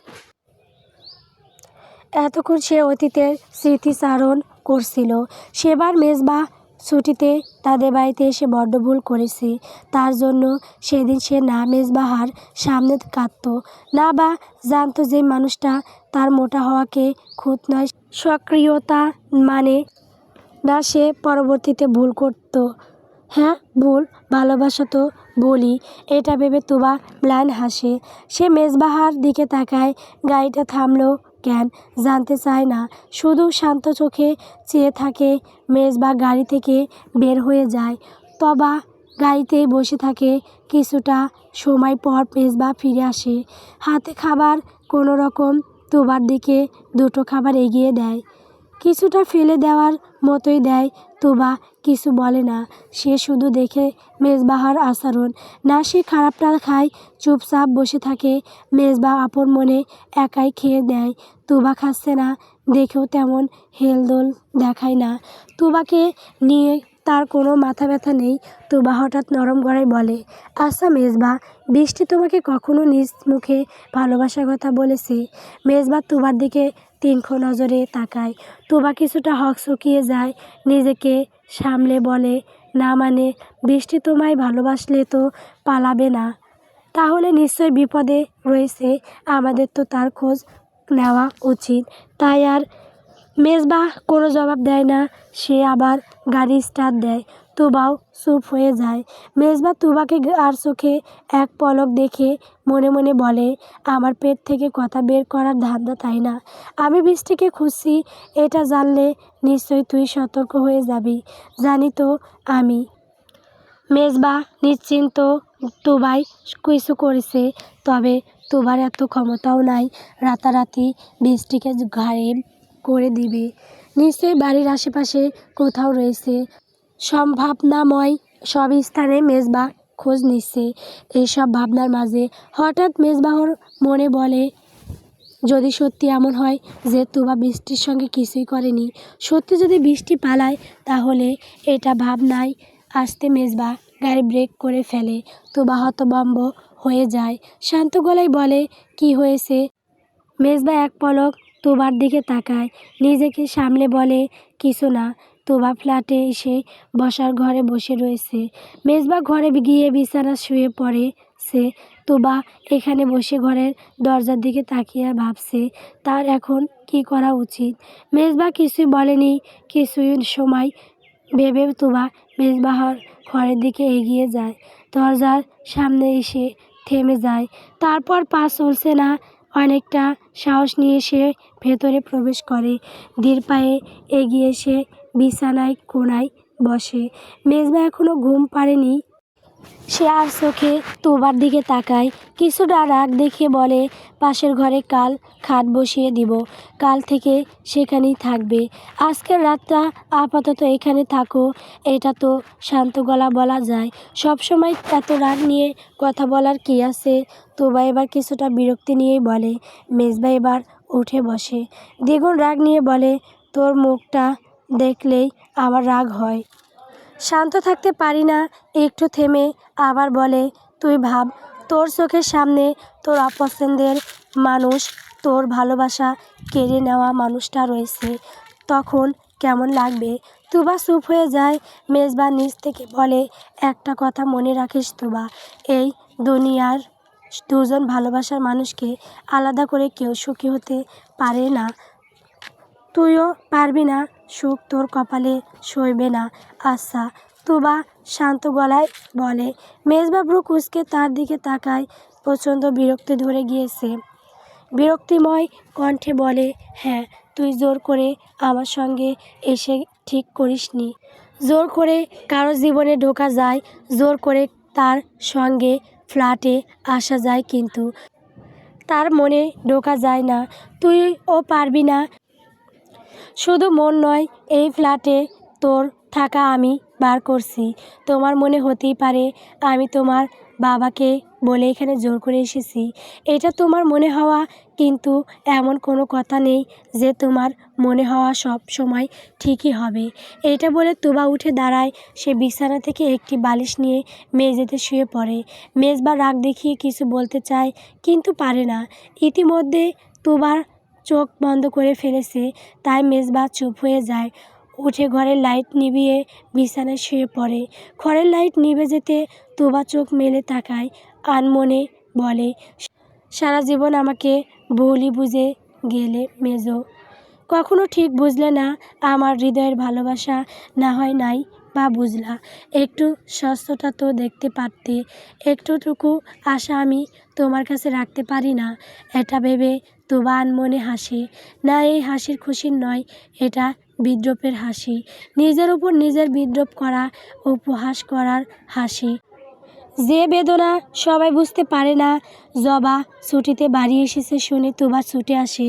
S1: এতক্ষণ সে অতীতের স্মৃতিচারণ করছিল। সেবার মেজবা ছুটিতে তাদের বাড়িতে এসে বড্ড ভুল করেছে। তার জন্য সেদিন সে না মেজবাহার সামনে কাঁদত, না বা জানতো যে মানুষটা তার মোটা হওয়াকে খুঁত নয়, সক্রিয়তা মানে না। সে পরবর্তীতে ভুল করত। হ্যাঁ ভুল, ভালোবাসা তো বলি। এটা ভেবে তুবা ম্লান হাসে। সে মেজবাহার দিকে তাকায়। গাড়িটা থামলো কেন জানতে চায় না, শুধু শান্ত চোখে চেয়ে থাকে। মেজবা গাড়ি থেকে বের হয়ে যায়। তবা গাড়িতেই বসে থাকে। কিছুটা সময় পর মেজবা ফিরে আসে, হাতে খাবার। কোনো রকম তুবার দিকে দুটো খাবার এগিয়ে দেয়, কিছুটা ফেলে দেওয়ার মতোই দেয়। তুবা কিছু বলে না, সে শুধু দেখে মেজবাহার আচরণ। না সে খারাপটা খায়, চুপচাপ বসে থাকে। মেজবা আপন মনে একাই খেয়ে দেয়। তুবা খাচ্ছে না দেখেও তেমন হেলদোল দেখায় না। তুবাকে নিয়ে তার কোনো মাথা ব্যথা নেই। তুবা হঠাৎ নরম গলায় বলে, আচ্ছা মেজবা, বৃষ্টি তোমাকে কখনো নিজ মুখে ভালোবাসার কথা বলেছে? মেজবা তুবার দিকে তীক্ষ্ণ নজরে তাকায়। তুবা কিছুটা হকচকিয়ে যায়, নিজেকে সামলে বলে, না মানে বৃষ্টি তোমায় ভালোবাসলে তো পালাবে না, তাহলে নিশ্চয় বিপদে রয়েছে। আমাদের তো তার খোঁজ নেওয়া উচিত। তাই আর মেজবা কোনো জবাব দেয় না। সে আবার গাড়ি স্টার্ট দেয়। তুবাও চুপ হয়ে যায়। মেজবা তুবাকে আর চোখে এক পলক দেখে মনে মনে বলে, আমার পেট থেকে কথা বের করার ধান্দা, তাই না? আমি বৃষ্টিকে খুঁজছি, এটা জানলে নিশ্চয়ই তুই সতর্ক হয়ে যাবি। জানি তো আমি। মেজবা নিশ্চিন্ত, তুবাই কিছু করেছে। তবে তুবার এত ক্ষমতাও নাই রাতারাতি বৃষ্টিকে ঘায়েল করে দিবে। নিশ্চয়ই বাড়ির আশেপাশে কোথাও রয়েছে। সম্ভাবনাময় সব স্থানে মেজবা খোঁজ নিচ্ছে। এইসব ভাবনার মাঝে হঠাৎ মেজবাহর মনে বলে, যদি সত্যি এমন হয় যে তুবা বৃষ্টির সঙ্গে কিছুই করেনি, সত্যি যদি বৃষ্টি পালায়, তাহলে এটা ভাবনায় আসতে মেজবা গাড়ি ব্রেক করে ফেলে। তুবা হতভম্ব হয়ে যায়, শান্ত গলায় বলে, কি হয়েছে? মেজবা এক পলক তুবার দিকে তাকায়, নিজেকে সামলে বলে, কিছু না। তুবা ফ্ল্যাটে এসে বসার ঘরে বসে রয়েছে। মেজবা ঘরে গিয়ে বিছানা শুয়ে পড়েছে। তুবা এখানে বসে ঘরের দরজার দিকে তাকিয়ে ভাবছে তার এখন কি করা উচিত। মেজবা কিছুই বলেনি। কিছুই সময় ভেবে তুবা মেজবাহর ঘরের দিকে এগিয়ে যায়, দরজার সামনে এসে থেমে যায়। তারপর পা চলছে না, অনেকটা সাহস নিয়ে সে ভেতরে প্রবেশ করে। ধীর পায়ে এগিয়ে এসে বিছানায় কোণায় বসে। মেজবা এখনো ঘুম পাড়েনি। সে আর চোখে তুবার দিকে তাকায়, কিছুটা রাগ দেখিয়ে বলে, পাশের ঘরে কাল খাট বসিয়ে দিব, কাল থেকে সেখানেই থাকবে। আজকের রাতটা আপাতত এখানে থাকো। এটা তো শান্ত গলা বলা যায়, সবসময় এত রাগ নিয়ে কথা বলার কি আছে? তুবা এবার কিছুটা বিরক্তি নিয়েই বলে। মেজবা এবার উঠে বসে, দ্বিগুণ রাগ নিয়ে বলে, তোর মুখটা দেখলেই আমার রাগ হয়, শান্ত থাকতে পারি না। একটু থেমে আবার বলে, তুই ভাব, তোর চোখের সামনে তোর অপছন্দের মানুষ, তোর ভালোবাসা কেড়ে নেওয়া মানুষটা রয়েছে, তখন কেমন লাগবে? তুবা চুপ হয়ে যায়। মেজবা নিজ থেকে বলে, একটা কথা মনে রাখিস তুবা, এই দুনিয়ার দুজন ভালোবাসার মানুষকে আলাদা করে কেউ সুখী হতে পারে না। তুইও পারবি না, সুখ তোর কপালে সইবে না। আচ্ছা, তুবা শান্ত গলায় বলে। মেজবা ভ্রু কুঁচকে তার দিকে তাকায়, প্রচণ্ড বিরক্তি ধরে গিয়েছে। বিরক্তিময় কণ্ঠে বলে, হ্যাঁ, তুই জোর করে আমার সঙ্গে এসে ঠিক করিসনি। জোর করে কারো জীবনে ঢোকা যায়, জোর করে তার সঙ্গে ফ্ল্যাটে আসা যায়, কিন্তু তার মনে ঢোকা যায় না। তুইও পারবি না। শুধু মন নয়, এই ফ্ল্যাটে তোর থাকা আমি বার করছি। তোমার মনে হতেই পারে আমি তোমার বাবাকে বলে এখানে জোর করে এসেছি, এটা তোমার মনে হওয়া, কিন্তু এমন কোনো কথা নেই যে তোমার মনে হওয়া সব সময় ঠিকই হবে। এটা বলে তুবা উঠে দাঁড়ায়। সে বিছানা থেকে একটি বালিশ নিয়ে মেঝেতে শুয়ে পড়ে। মেজবা রাগ দেখিয়ে কিছু বলতে চায়, কিন্তু পারে না। ইতিমধ্যে তুবার চোখ বন্ধ করে ফেলেছে, তাই মেজবা চুপ হয়ে যায়। উঠে ঘরের লাইট নিভিয়ে বিছানায় শুয়ে পড়ে। ঘরের লাইট নিভে যেতে তুবা চোখ মেলে তাকায়, আনমনে বলে, সারা জীবন আমাকে ভুলই বুঝে গেলে মেজো, কখনো ঠিক বুঝলে না আমার হৃদয়ের ভালোবাসা। না হয় নাই বা বুঝলা, একটু স্বস্থতা তো দেখতে পারতে। একটুটুকু আশা আমি তোমার কাছে রাখতে পারি না? এটা ভেবে তুবা আনমনে হাসে। না, এই হাসির খুশির নয়, এটা বিদ্রূপের হাসি, নিজের উপর নিজের বিদ্রূপ করা, উপহাস করার হাসি। যে বেদনা সবাই বুঝতে পারে না। জবা ছুটিতে বাড়ি এসেছে শুনে তুবা ছুটে আসে।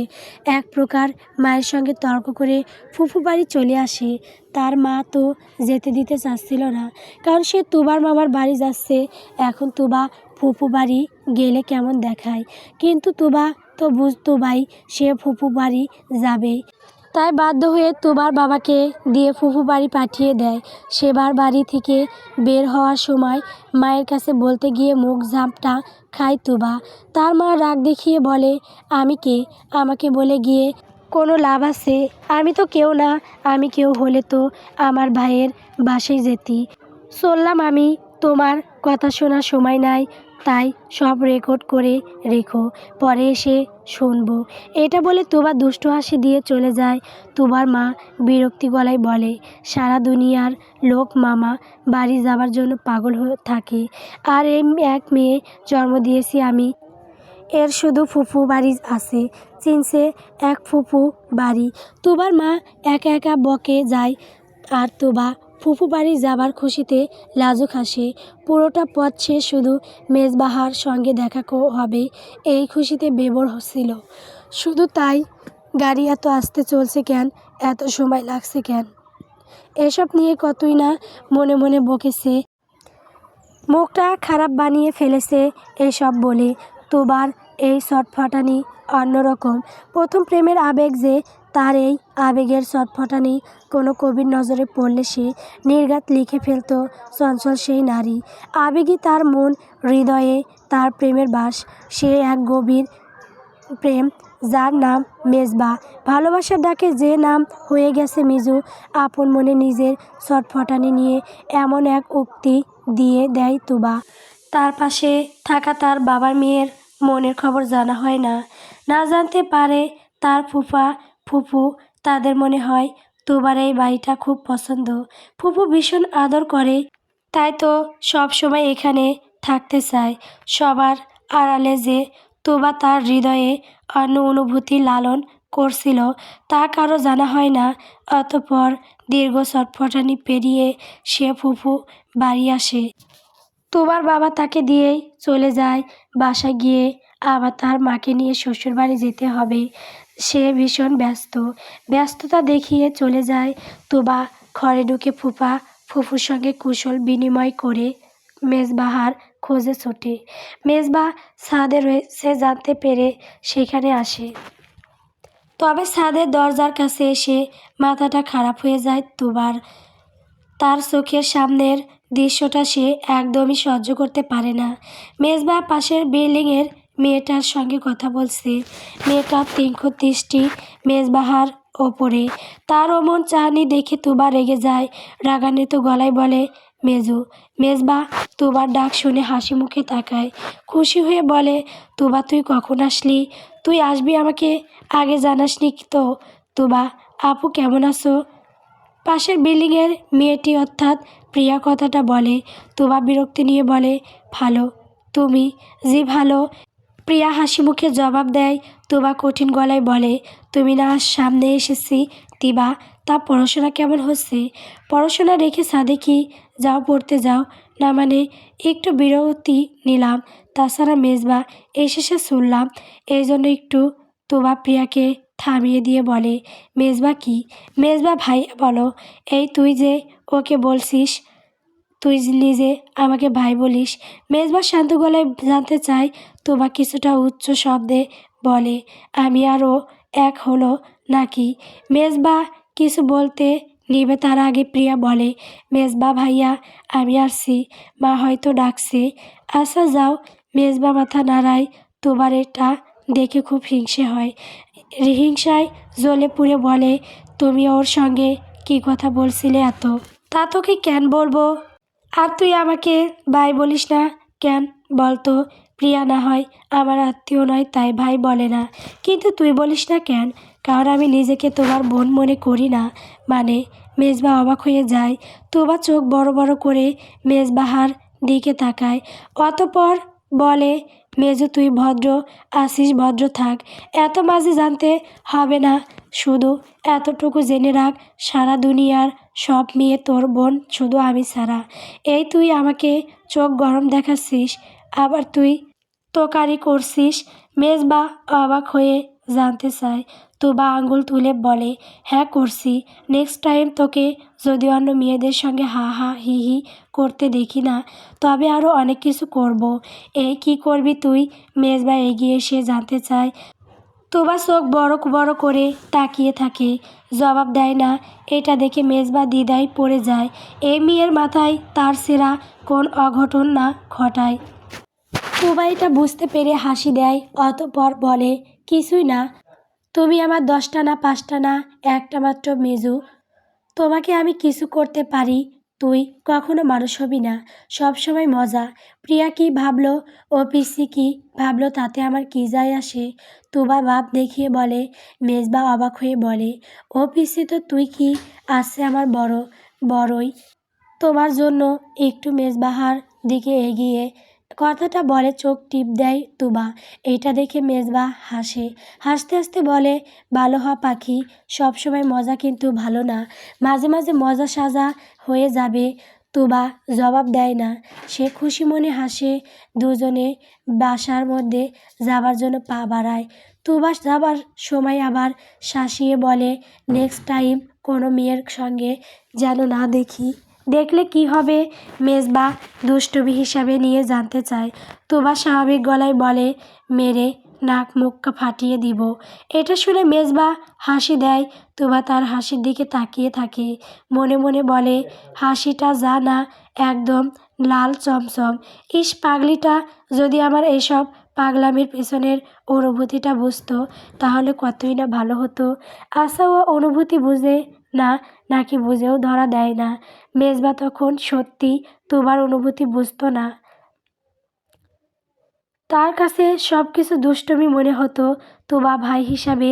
S1: এক প্রকার মায়ের সঙ্গে তর্ক করে ফুফু বাড়ি চলে আসে। তার মা তো যেতে দিতে চাচ্ছিল না, কারণ সে তুবার মামার বাড়ি যাচ্ছে। এখন তুবা ফুফু বাড়ি গেলে কেমন দেখায়, কিন্তু তুবা তো বুঝতোবাই সে ফুফু বাড়ি যাবে। তাই বাধ্য হয়ে তুবার বাবাকে দিয়ে ফুফু বাড়ি পাঠিয়ে দেয়। সেবার বাড়ি থেকে বের হওয়ার সময় মায়ের কাছে বলতে গিয়ে মুখ ঝাপটা খায় তুবা। তার মা রাগ দেখিয়ে বলে, আমি কে? আমাকে বলে গিয়ে কোনো লাভ আছে? আমি তো কেউ না। আমি কেউ হলে তো আমার ভাইয়ের বাসায় যেতি। চললাম আমি, তোমার কথা শোনার সময় নাই, তাই সব রেকর্ড করে রেখো, পরে এসে শুনবো। এটা বলে তুবা দুষ্টু হাসি দিয়ে চলে যায়। তুবার মা বিরক্তি গলায় বলে, সারা দুনিয়ার লোক মামা বাড়ি যাবার জন্য পাগল হয়ে থাকে, আর এই এক মেয়ে জন্ম দিয়েছি আমি, এর শুধু ফুফু বাড়ি আছে, চিনছে এক ফুফু বাড়ি। তুবার মা একা একা বকে যায়, আর তুবা ফুফু বাড়ি যাবার খুশিতে লাজুক হাসে। পুরোটা পথ সে শুধু মেজবাহার সঙ্গে দেখা হবে এই খুশিতে বিভোর হচ্ছিল। শুধু তাই, গাড়ি এত আস্তে চলছে কেন, এত সময় লাগছে কেন, এসব নিয়ে কতই না মনে মনে বকেছে। মুখটা খারাপ বানিয়ে ফেলেছে এসব বলে। তুবার এই ছটফটানি অন্যরকম। প্রথম প্রেমের আবেগ যে, তার এই আবেগের ছটফটানি কোনো কবির নজরে পড়লে সে নির্ঘাত লিখে ফেলত চঞ্চল সেই নারী। আবেগই তার মন, হৃদয়ে তার প্রেমের বাস। সে এক গভীর প্রেম, যার নাম মেজবা। ভালোবাসার ডাকে যে নাম হয়ে গেছে মিজু। আপন মনে নিজের ছটফটানি নিয়ে এমন এক উক্তি দিয়ে দেয় তুবা। তার পাশে থাকা তার বাবার মেয়ের মনের খবর জানা হয় না, না জানতে পারে তার ফুফা ফুফু। তাদের মনে হয় তুবার এই বাড়িটা খুব পছন্দ। ফুফু ভীষণ আদর করে, তাই তো সব সময় এখানে থাকতে চায়। সবার আড়ালে যে তুবা তার হৃদয়ে অন্য অনুভূতি লালন করছিল, তা কারো জানা হয় না। অতঃপর দীর্ঘ ছটফটানি পেরিয়ে সে ফুফু বাড়ি আসে। তুবার বাবা তাকে দিয়েই চলে যায়। বাসায় গিয়ে আবার তার মাকে নিয়ে শ্বশুরবাড়ি যেতে হবে। সে ভীষণ ব্যস্ত। ব্যস্ততা দেখিয়ে চলে যায় তুবা। ঘরে ঢুকে ফুফুর সঙ্গে কুশল বিনিময় করে মেজবাহার খোঁজে ছোটে। মেজবা ছাদে রয়েছে জানতে পেরে সেখানে আসে। তবে ছাদের দরজার কাছে এসে মাথাটা খারাপ হয়ে যায় তুবার। তার চোখের সামনের দৃশ্যটা সে একদমই সহ্য করতে পারে না। মেজবা পাশের বিল্ডিংয়ের মেয়েটার সঙ্গে কথা বলছে। মেয়েটার তীক্ষ্ণ দৃষ্টি মেজবাহার ওপরে। তার অমন চাহনি দেখে তুবা রেগে যায়। রাগান্বিত গলায় বলে, মেজু। মেজবা তুবার ডাক শুনে হাসি মুখে তাকায়। খুশি হয়ে বলে, তুবা তুই কখন আসলি? তুই আসবি আমাকে আগে জানাসনি তো? তুবা, আপু কেমন আছো? পাশের বিল্ডিংয়ের মেয়েটি অর্থাৎ প্রিয়া কথাটা বলে। তুবা বিরক্তি নিয়ে বলে, ভালো। তুমি? জি ভালো। প্রিয়া হাসি মুখে জবাব দেয়। তুবা কঠিন গলায় বলে, তুমি না আজ সামনে এসেছি দিবা, তা পড়াশোনা কেমন হচ্ছে? পড়াশোনা রেখে ছাদে কি যাও, পড়তে যাও? না মানে একটু বিরতি নিলাম। তাছাড়া মেজবা এসেছে শুনলাম, এই জন্য একটু। তুবা প্রিয়াকে থামিয়ে দিয়ে বলে, মেজবা কি? মেজবা ভাইয়া বলো। এই তুই যে ওকে বলছিস, তুই নিজে আমাকে ভাই বলিস। মেজবা শান্ত গলায় জানতে চায়। তুবা কিছুটা উচ্চ শব্দে বলে, আমি আর ও এক হলো নাকি? মেজবা কিছু বলতে নিবে তার আগে প্রিয়া বলে, মেজবা ভাইয়া আমি আসছি, মা হয়তো ডাকছে। আচ্ছা যাও। মেজবা মাথা নাড়ায়। তুবার এটা দেখে খুব হিংসে হয়। হিংসায় জ্বলে পুড়ে বলে, তুমি ওর সঙ্গে কি কথা বলছিলে এত? তা তোকে কেন বলবো? আর তুই আমাকে ভাই বলিস না কেন বলতো? প্রিয়া না হয় আমার আত্মীয় নয় তাই ভাই বলে না, কিন্তু তুই বলিস না কেন? কারণ আমি নিজেকে তোমার বোন মনে করি না। মানে? মেজবা অবাক হয়ে যায়। তুবা চোখ বড় বড় করে মেজবাহার দিকে তাকায়। অতঃপর বলে, মেজু তুই ভদ্র আছিস, ভদ্র থাক। এত মাঝে জানতে হবে না। শুধু এতটুকু জেনে রাখ, সারা দুনিয়ার সব মেয়ে তোর বোন, শুধু আমি ছাড়া। এই তুই আমাকে চোখ গরম দেখাচ্ছিস, আবার তুই তোকারি করছিস? মেজবা অবাক হয়ে জানতে চায়। তুবা আঙুল তুলে বলে, হ্যাঁ করছি। নেক্সট টাইম তোকে যদি অন্য মেয়েদের সঙ্গে হা হা হি হি করতে দেখি না, তবে আরও অনেক কিছু করব। এই কি করবি তুই? মেজবা এগিয়ে এসে জানতে চায়। তুবা চোখ বড় বড় করে তাকিয়ে থাকে, জবাব দেয় না। এটা দেখে মেজবা দ্বিধায় পড়ে যায়। এই মেয়ের মাথায় তার সেরা কোন অঘটন না ঘটায়। তুবা এটা বুঝতে পেরে হাসি দেয়। অতঃপর বলে, কিছুই না। তুমি আমার 10টা না 5টা না একটা মাত্র মেজু। তোমাকে আমি কিছু করতে পারি, তুই কখনো মানুষ হবি না। সব সময় মজা। প্রিয়া কি ভাবলো, ও পিসি কি ভাবলো, তাতে আমার কি যায় আসে? তুবা ভাব দেখিয়ে বলে। মেজবা অবাক হয়ে বলে, ও পিসি তো তুই কি আছে আমার বড়ই তোমার জন্য। একটু মেজবাহার দিকে এগিয়ে কথাটা বলে চোখ টিপ দেয় তুবা। এটা দেখে মেজবা হাসে। হাসতে হাসতে বলে, ভালো হ পাখি, সবসময় মজা কিন্তু ভালো না, মাঝে মাঝে মজা সাজা হয়ে যাবে। তুবা জবাব দেয় না। সে খুশি মনে হাসে। দুজনে বাসার মধ্যে যাবার জন্য পা বাড়ায়। তুবা যাবার সময় আবার শাসিয়ে বলে, নেক্সট টাইম কোনো মেয়ের সঙ্গে যেন না দেখি। দেখলে কি হবে? মেজবা দুষ্টুমি হিসাবে নিয়ে জানতে চায়। তুবা স্বাভাবিক গলায় বলে, মেরে নাক মুখ ফাটিয়ে দিব। এটা শুনে মেজবা হাসি দেয়। তুবা তার হাসির দিকে তাকিয়ে থাকে, মনে মনে বলে, হাসিটা যা না একদম লাল চমচম। ইস, পাগলিটা যদি আমার এইসব পাগলামির পেছনের অনুভূতিটা বুঝতো তাহলে কতই না ভালো হতো। আশা ও অনুভূতি বুঝে না, নাকি বুঝেও ধরা দেয় না। মেজবা তখন সত্যি তুবার অনুভূতি বুঝতো না। তার কাছে সব কিছু দুষ্টুমি মনে হতো। তুবা ভাই হিসাবে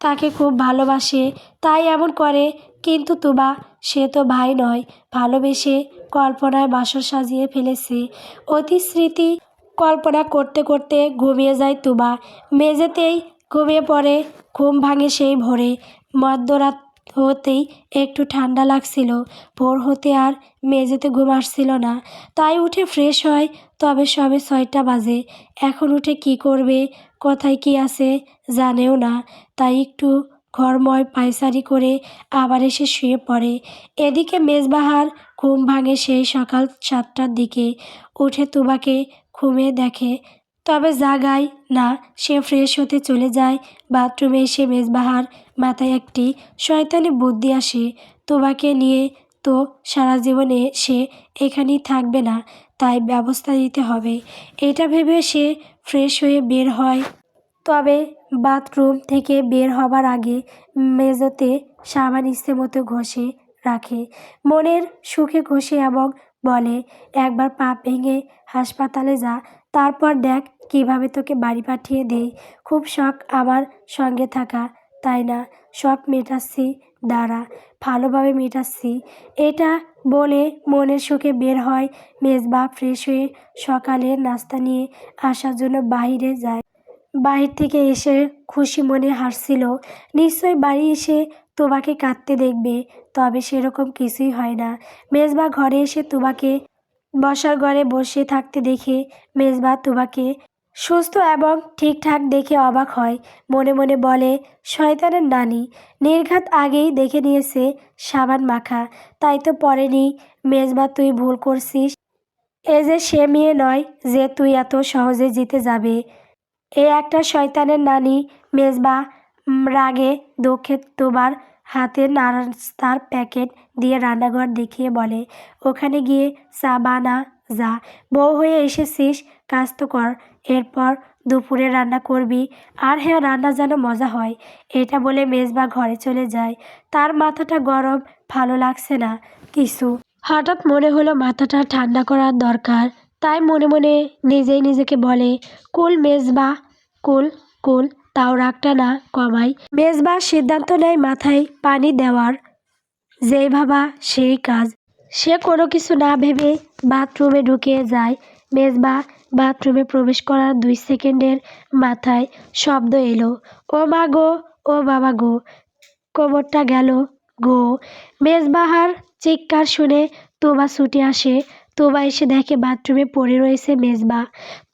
S1: তাকে খুব ভালোবাসে, তাই এমন করে। কিন্তু তুবা, সে তো ভাই নয়। ভালোবেসে কল্পনায় বাসর সাজিয়ে ফেলেছে। অতি স্মৃতি কল্পনা করতে করতে ঘুমিয়ে যায় তুবা। মেঝেতেই ঘুমিয়ে পড়ে। ঘুম ভাঙে সেই ভোরে। মধ্যরাত হতেই একটু ঠান্ডা লাগছিল। ভোর হতে আর মেঝেতে ঘুম আসছিল না, তাই উঠে ফ্রেশ হয়। তবে সবে 6টা বাজে। এখন উঠে কি করবে, কোথায় কি আছে জানেও না, তাই একটু ঘরময় পায়চারি করে আবার এসে শুয়ে পড়ে। এদিকে মেজবাহার ঘুম ভাঙে সেই সকাল 7টার দিকে। উঠে তুবাকে ঘুমে দেখে, তবে জাগায় না। সে ফ্রেশ হতে চলে যায়। বাথরুমে এসে মেজবাহার মাথায় একটি শয়তানি বুদ্ধি আসে, তুবাকে নিয়ে তো সারা জীবনে সে এখানেই থাকবে না, তাই ব্যবস্থা নিতে হবে। এটা ভেবে সে ফ্রেশ হয়ে বের হয়। তবে বাথরুম থেকে বের হবার আগে মেঝেতে সাবান ইচ্ছেমতো ঘষে রাখে। মনের সুখে ঘষে এবং বলে, একবার পা ভেঙে হাসপাতালে যা, তারপর দেখ কিভাবে তোকে বাড়ি পাঠিয়ে দেই। খুব শখ আমার সঙ্গে থাকা, তাই না? শখ মেটাচ্ছি, দাঁড়া, ভালোভাবে মেটাচ্ছি। এটা বলে মনের সুখে বের হয় মেজবা। ফ্রেশ হয়ে সকালের নাস্তা নিয়ে আসার জন্য বাহিরে যায়। বাহির থেকে এসে খুশি মনে হাসছিল। নিশ্চয়ই বাড়ি এসে তুবাকে কাঁদতে দেখবে। তবে সেরকম কিছুই হয় না। মেজবা ঘরে এসে তুবাকে বসার ঘরে বসে থাকতে দেখে মেজবা তুবাকে সুস্থ এবং ঠিকঠাক দেখে অবাক হয়। মনে মনে বলে, শয়তানের নানি, নির্ঘাত আগেই দেখে নিয়েছে সাবান মাখা, তাই তো পরেনি। মেজবা, তুই ভুল করছিস। এ যে সে মেয়ে নয় যে তুই এত সহজে জিতে যাবে। এ একটা শয়তানের নানি। মেজবা রাগে দুঃখে তুবার হাতে নাস্তার প্যাকেট দিয়ে রান্নাঘর দেখিয়ে বলে, ওখানে গিয়ে চা বানা যা। বউ হয়ে এসেছিস, কাজ তো কর। এরপর দুপুরে রান্না করবি। আর হ্যাঁ, রান্না যেন মজা হয়। এটা বলে মেজবা ঘরে চলে যায়। তার মাথাটা গরম, ভালো লাগছে না কিছু। হঠাৎ মনে হলো মাথাটা ঠান্ডা করার দরকার। তাই মনে মনে নিজেই নিজেকে বলে, কুল মেজবা, কুল কুল, তাও রাগটা না কমাই। মেজবা সিদ্ধান্ত নেয় মাথায় পানি দেওয়ার। যেই ভাবা সেই কাজ। সে কোনো কিছু না ভেবে বাথরুমে ঢুকে যায়। মেজবা বাথরুমে প্রবেশ করার 2 সেকেন্ডের মাথায় শব্দ এলো, ও মা গো, ও বাবা গো, কোমরটা গেল গো। মেজবাহার চিৎকার শুনে তুবা ছুটে আসে। তুবা এসে দেখে বাথরুমে পড়ে রয়েছে মেজবা।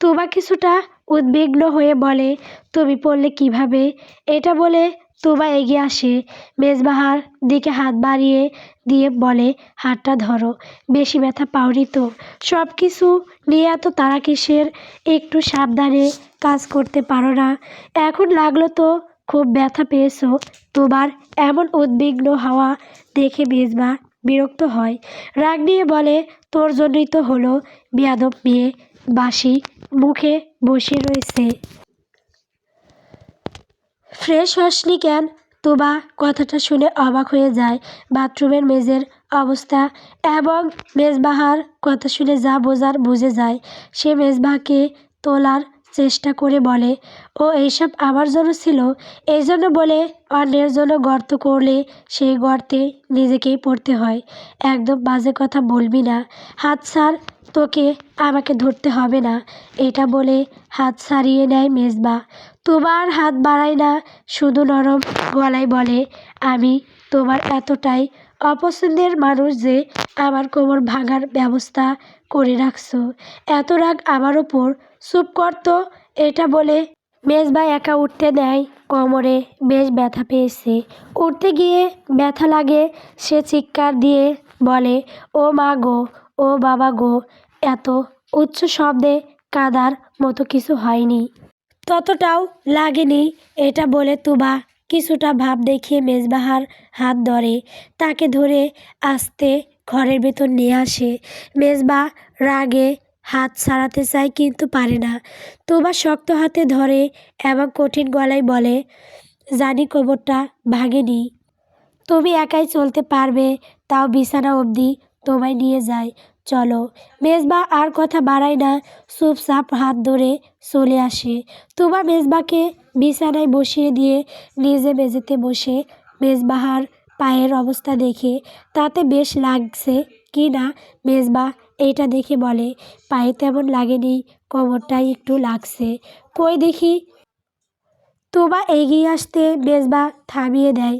S1: তুবা কিছুটা উদ্বিগ্ন হয়ে বলে, তুমি পড়লে কিভাবে? এটা বলে তুবা এগিয়ে আসে। মেজবাহার দিকে হাত বাড়িয়ে দিয়ে বলে, হাতটা ধরো, বেশি ব্যথা পাওনি তো? সব কিছু নিয়ে এত তারা কিসের? একটু সাবধানে কাজ করতে পারো না? এখন লাগলো তো খুব ব্যথা পেয়েছো। তুবার এমন উদ্বিগ্ন হওয়া দেখে মেজবা বিরক্ত হয়। রাগ নিয়ে বলে, তোর জন্যই তো হলো, বেয়াদব মেয়ে, বাসি মুখে বসে রয়েছে। ফ্রেশ হসনি কেন? তুবা কথাটা শুনে অবাক হয়ে যায়। বাথরুমের মেঝের অবস্থা এবং মেজবাহার কথা শুনে যা বোঝার বুঝে যায়। সে মেজবাকে তোলার চেষ্টা করে বলে, ও এইসব আমার জন্য ছিল। এই জন্য বলে অন্যের জন্য গর্ত করলে সেই গর্তে নিজেকেই পড়তে হয়। একদম বাজে কথা বলবি না। হাত ছাড়, তোকে আমাকে ধরতে হবে না। এটা বলে হাত ছাড়িয়ে নেয় মেজবা। তোমার হাত বাড়ায় না, শুধু নরম গলায় বলে, আমি তোমার এতটাই অপছন্দের মানুষ যে আমার কোমর ভাঙার ব্যবস্থা করে রাখছো। এত রাগ আমার ওপর? চুপ কর তো। এটা বলে মেজবা একা উঠতে নেয়। কোমরে বেশ ব্যথা পেয়েছে। উঠতে গিয়ে ব্যথা লাগে। সে চিৎকার দিয়ে বলে, ও মা গো, ও বাবা গো। এত উচ্চ শব্দে কাঁদার মতো কিছু হয়নি। ততটাও লাগেনি। এটা বলে তুবা কিছুটা ভাব দেখিয়ে মেজবাহার হাত ধরে, তাকে ধরে আস্তে ঘরের ভেতর নিয়ে আসে। মেজবা রাগে হাত ছাড়াতে চায় কিন্তু পারে না। তুবা শক্ত হাতে ধরে এবং কঠিন গলায় বলে, জানি কোমরটা ভাঙেনি, তুমি একাই চলতে পারবে, তাও বিছানা অবধি তোমায় নিয়ে যাই, চলো। মেজবা আর কথা বাড়ায় না, চুপচাপ হাত ধরে চলে আসে। তুবা মেজবাকে বিছানায় বসিয়ে দিয়ে নিজে মেঝেতে বসে মেজবাহার পায়ের অবস্থা দেখে তাতে বেশ লাগছে কি না মেজবা এইটা দেখে বলে, পায়ে তেমন লাগেনি, কোমরটাই একটু লাগছে। কই দেখি। তুবা এগিয়ে আসতে মেজবা থামিয়ে দেয়,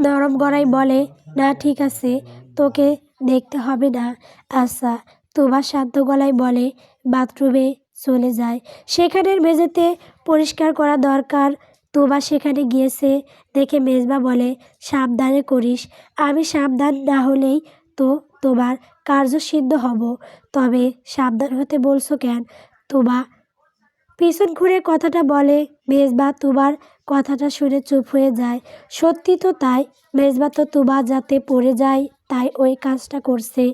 S1: নরম গলায় বলে, না ঠিক আছে, তোকে দেখতে হবে না। আচ্ছা। তুবা শান্ত গলায় বলে, বাথরুমে চলে যায়, সেখানের মেঝেতে পরিষ্কার করা দরকার। তুবা সেখানে গিয়েছে দেখে মেজবা বলে, সাবধানে করিস, আমি সাবধান না হলেই তো তোমার কার্যসিদ্ধ হব। তবে সাবধান হতে বলছো কেন? তুবা পিছন ঘুরে কথাটা বলে। মেজবা তুবার কথাটা শুনে চুপ হয়ে যায়। সত্যি তো তাই, মেজবা তো তুবা যাতে পড়ে যায় তাই ওই কাজটা করছে।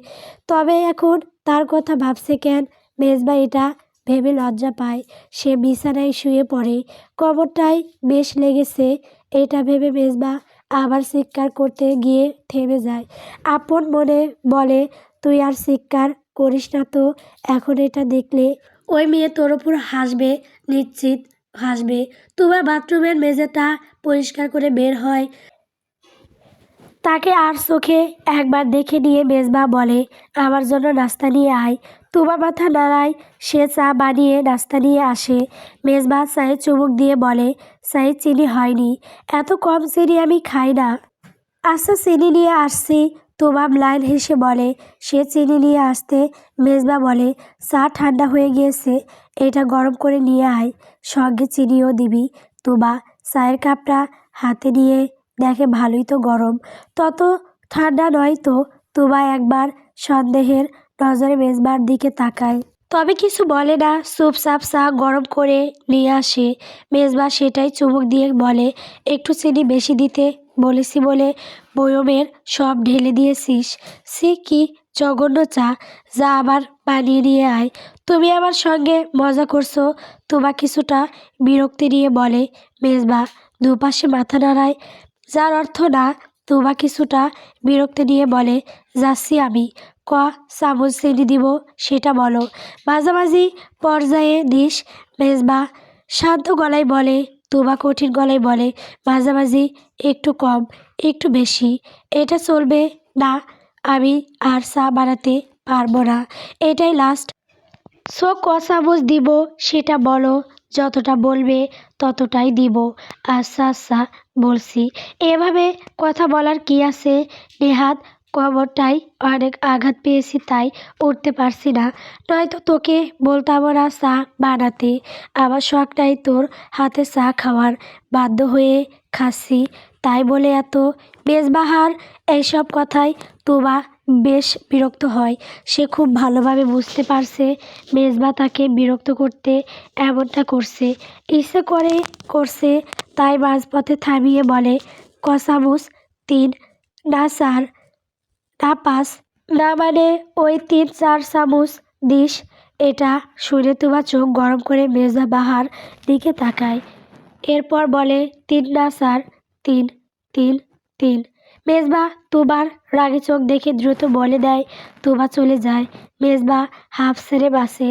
S1: তবে এখন তার কথা ভাবছে কেন? মেজবা এটা ভেবে লজ্জা পায়। সে বিছানায় শুয়ে পড়ে, কোমরটায় বেশ লেগেছে। এটা ভেবে মেজবা আবার চিৎকার করতে গিয়ে থেমে যায়। আপন মনে বলে, তুই আর চিৎকার করিস না তো, এখন এটা দেখলে ওই মেয়ে তোর ওপর হাসবে, নিশ্চিত হাসবে। তোমার বাথরুমের মেঝেটা পরিষ্কার করে বের হয়, তাকে আর চোখে একবার দেখে নিয়ে মেজবা বলে, আমার জন্য নাস্তা নিয়ে আয়। তুবা মাথা নাড়ায়, সে চা বানিয়ে নাস্তা নিয়ে আসে। মেজবা চায়ে চুমুক দিয়ে বলে, চায়ে চিনি হয়নি, এত কম চিনি আমি খাই না। আচ্ছা, চিনি নিয়ে আসছি। তুবা ম্লান হেসে বলে। সে চিনি নিয়ে আসতে মেজবা বলে, চা ঠান্ডা হয়ে গিয়েছে, এটা গরম করে নিয়ে আয়, সঙ্গে চিনিও দিবি। তুবা চায়ের কাপটা হাতে নিয়ে দেখে ভালোই তো গরম, তত ঠান্ডা নয় তো। তুবা একবার সন্দেহের নজরে মেজবার দিকে তাকায়, তবে কিছু বলে না, চুপচাপ চা গরম করে নিয়ে আসে। মেজবা সেটাই চুমুক দিয়ে বলে, একটু চিনি বেশি দিতে বলেছি বলে বয়মের সব ঢেলে দিয়েছিস। সে কি জঘন্য চা, যা আবার বানিয়ে নিয়ে আয়। তুমি আমার সঙ্গে মজা করছো? তুবা কিছুটা বিরক্তি নিয়ে বলে। মেজবা দুপাশে মাথা নাড়ায়, যার অর্থ না। তুবা কিছুটা বিরক্তি নিয়ে বলে, যাচ্ছি আমি, ক চামচ চিনি দিব সেটা বলো, মাঝামাঝি পর্যায়ে দিস। মেজবা শান্ত গলায় বলে। তুবা কঠিন গলায় বলে, মাঝামাঝি, একটু কম, একটু বেশি, এটা চলবে না, আমি আর চা বানাতে পারবো না, এটাই লাস্ট। সো ক চামচ দিব সেটা বলো, যতটা বলবে ততটাই দিব। আচ্ছা আচ্ছা বলছি। এভাবে কথা বলার কি আছে? নেহাত কোমরটাই অনেক আঘাত পেয়েছি তাই উঠতে পারছি না, নয়তো তোকে বলতাম না চা বানাতে। আমার শখটাই তোর হাতে চা খাওয়ার, বাধ্য হয়ে খাচ্ছি, তাই বলে এত। বেশবাহার এইসব কথায় তুবা বেশ বিরক্ত হয়। সে খুব ভালোভাবে বুঝতে পারছে মেজবা তাকে বিরক্ত করতে এমনটা করছে, ইচ্ছে করে করছে। তাই মাঝপথে থামিয়ে বলে, ক চামচ? 3, না 4, না 5, না মানে ওই 3-4 চামচ দিস। এটা শুনে তোমার চোখ গরম করে মেজবাহার দিকে তাকায়, এরপর বলে, 3 না 4, 3, 3, 3। মেজবা তুবার রাগে চোখ দেখে দ্রুত বলে দেয়। তুবা চলে যায়। মেজবা হাঁফ ছেড়ে বাসে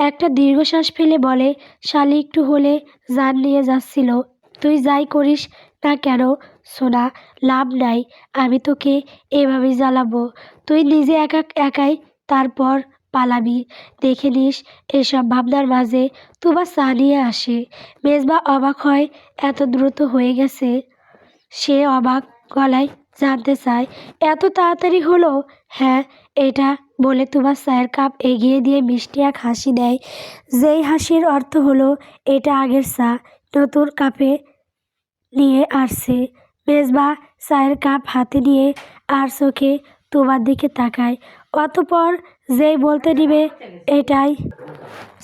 S1: একটা দীর্ঘশ্বাস ফেলে বলে, শালি একটু হলে জান নিয়ে যাচ্ছিল, তুই যাই করিস না কেন সোনা, লাভ নাই, আমি তোকে এভাবেই জ্বালাবো, তুই নিজে একাই তারপর পালাবি, দেখে নিস। এসব ভাবনার মাঝে তুবা চা নিয়ে আসে। মেজবা অবাক হয়, এত দ্রুত হয়ে গেছে। সে অবাক গলায় জানতে চায়, এত তাড়াতাড়ি হলো? হ্যাঁ, এটা বলে তোমার চায়ের কাপ এগিয়ে দিয়ে মিষ্টি এক হাসি দেয়, যেই হাসির অর্থ হলো এটা আগের চা, নতুন কাপে নিয়ে আসছে। মেজবা চায়ের কাপ হাতে নিয়ে আর চোখে তোমার দিকে তাকায়, অতপর যেই বলতে নিবে এটাই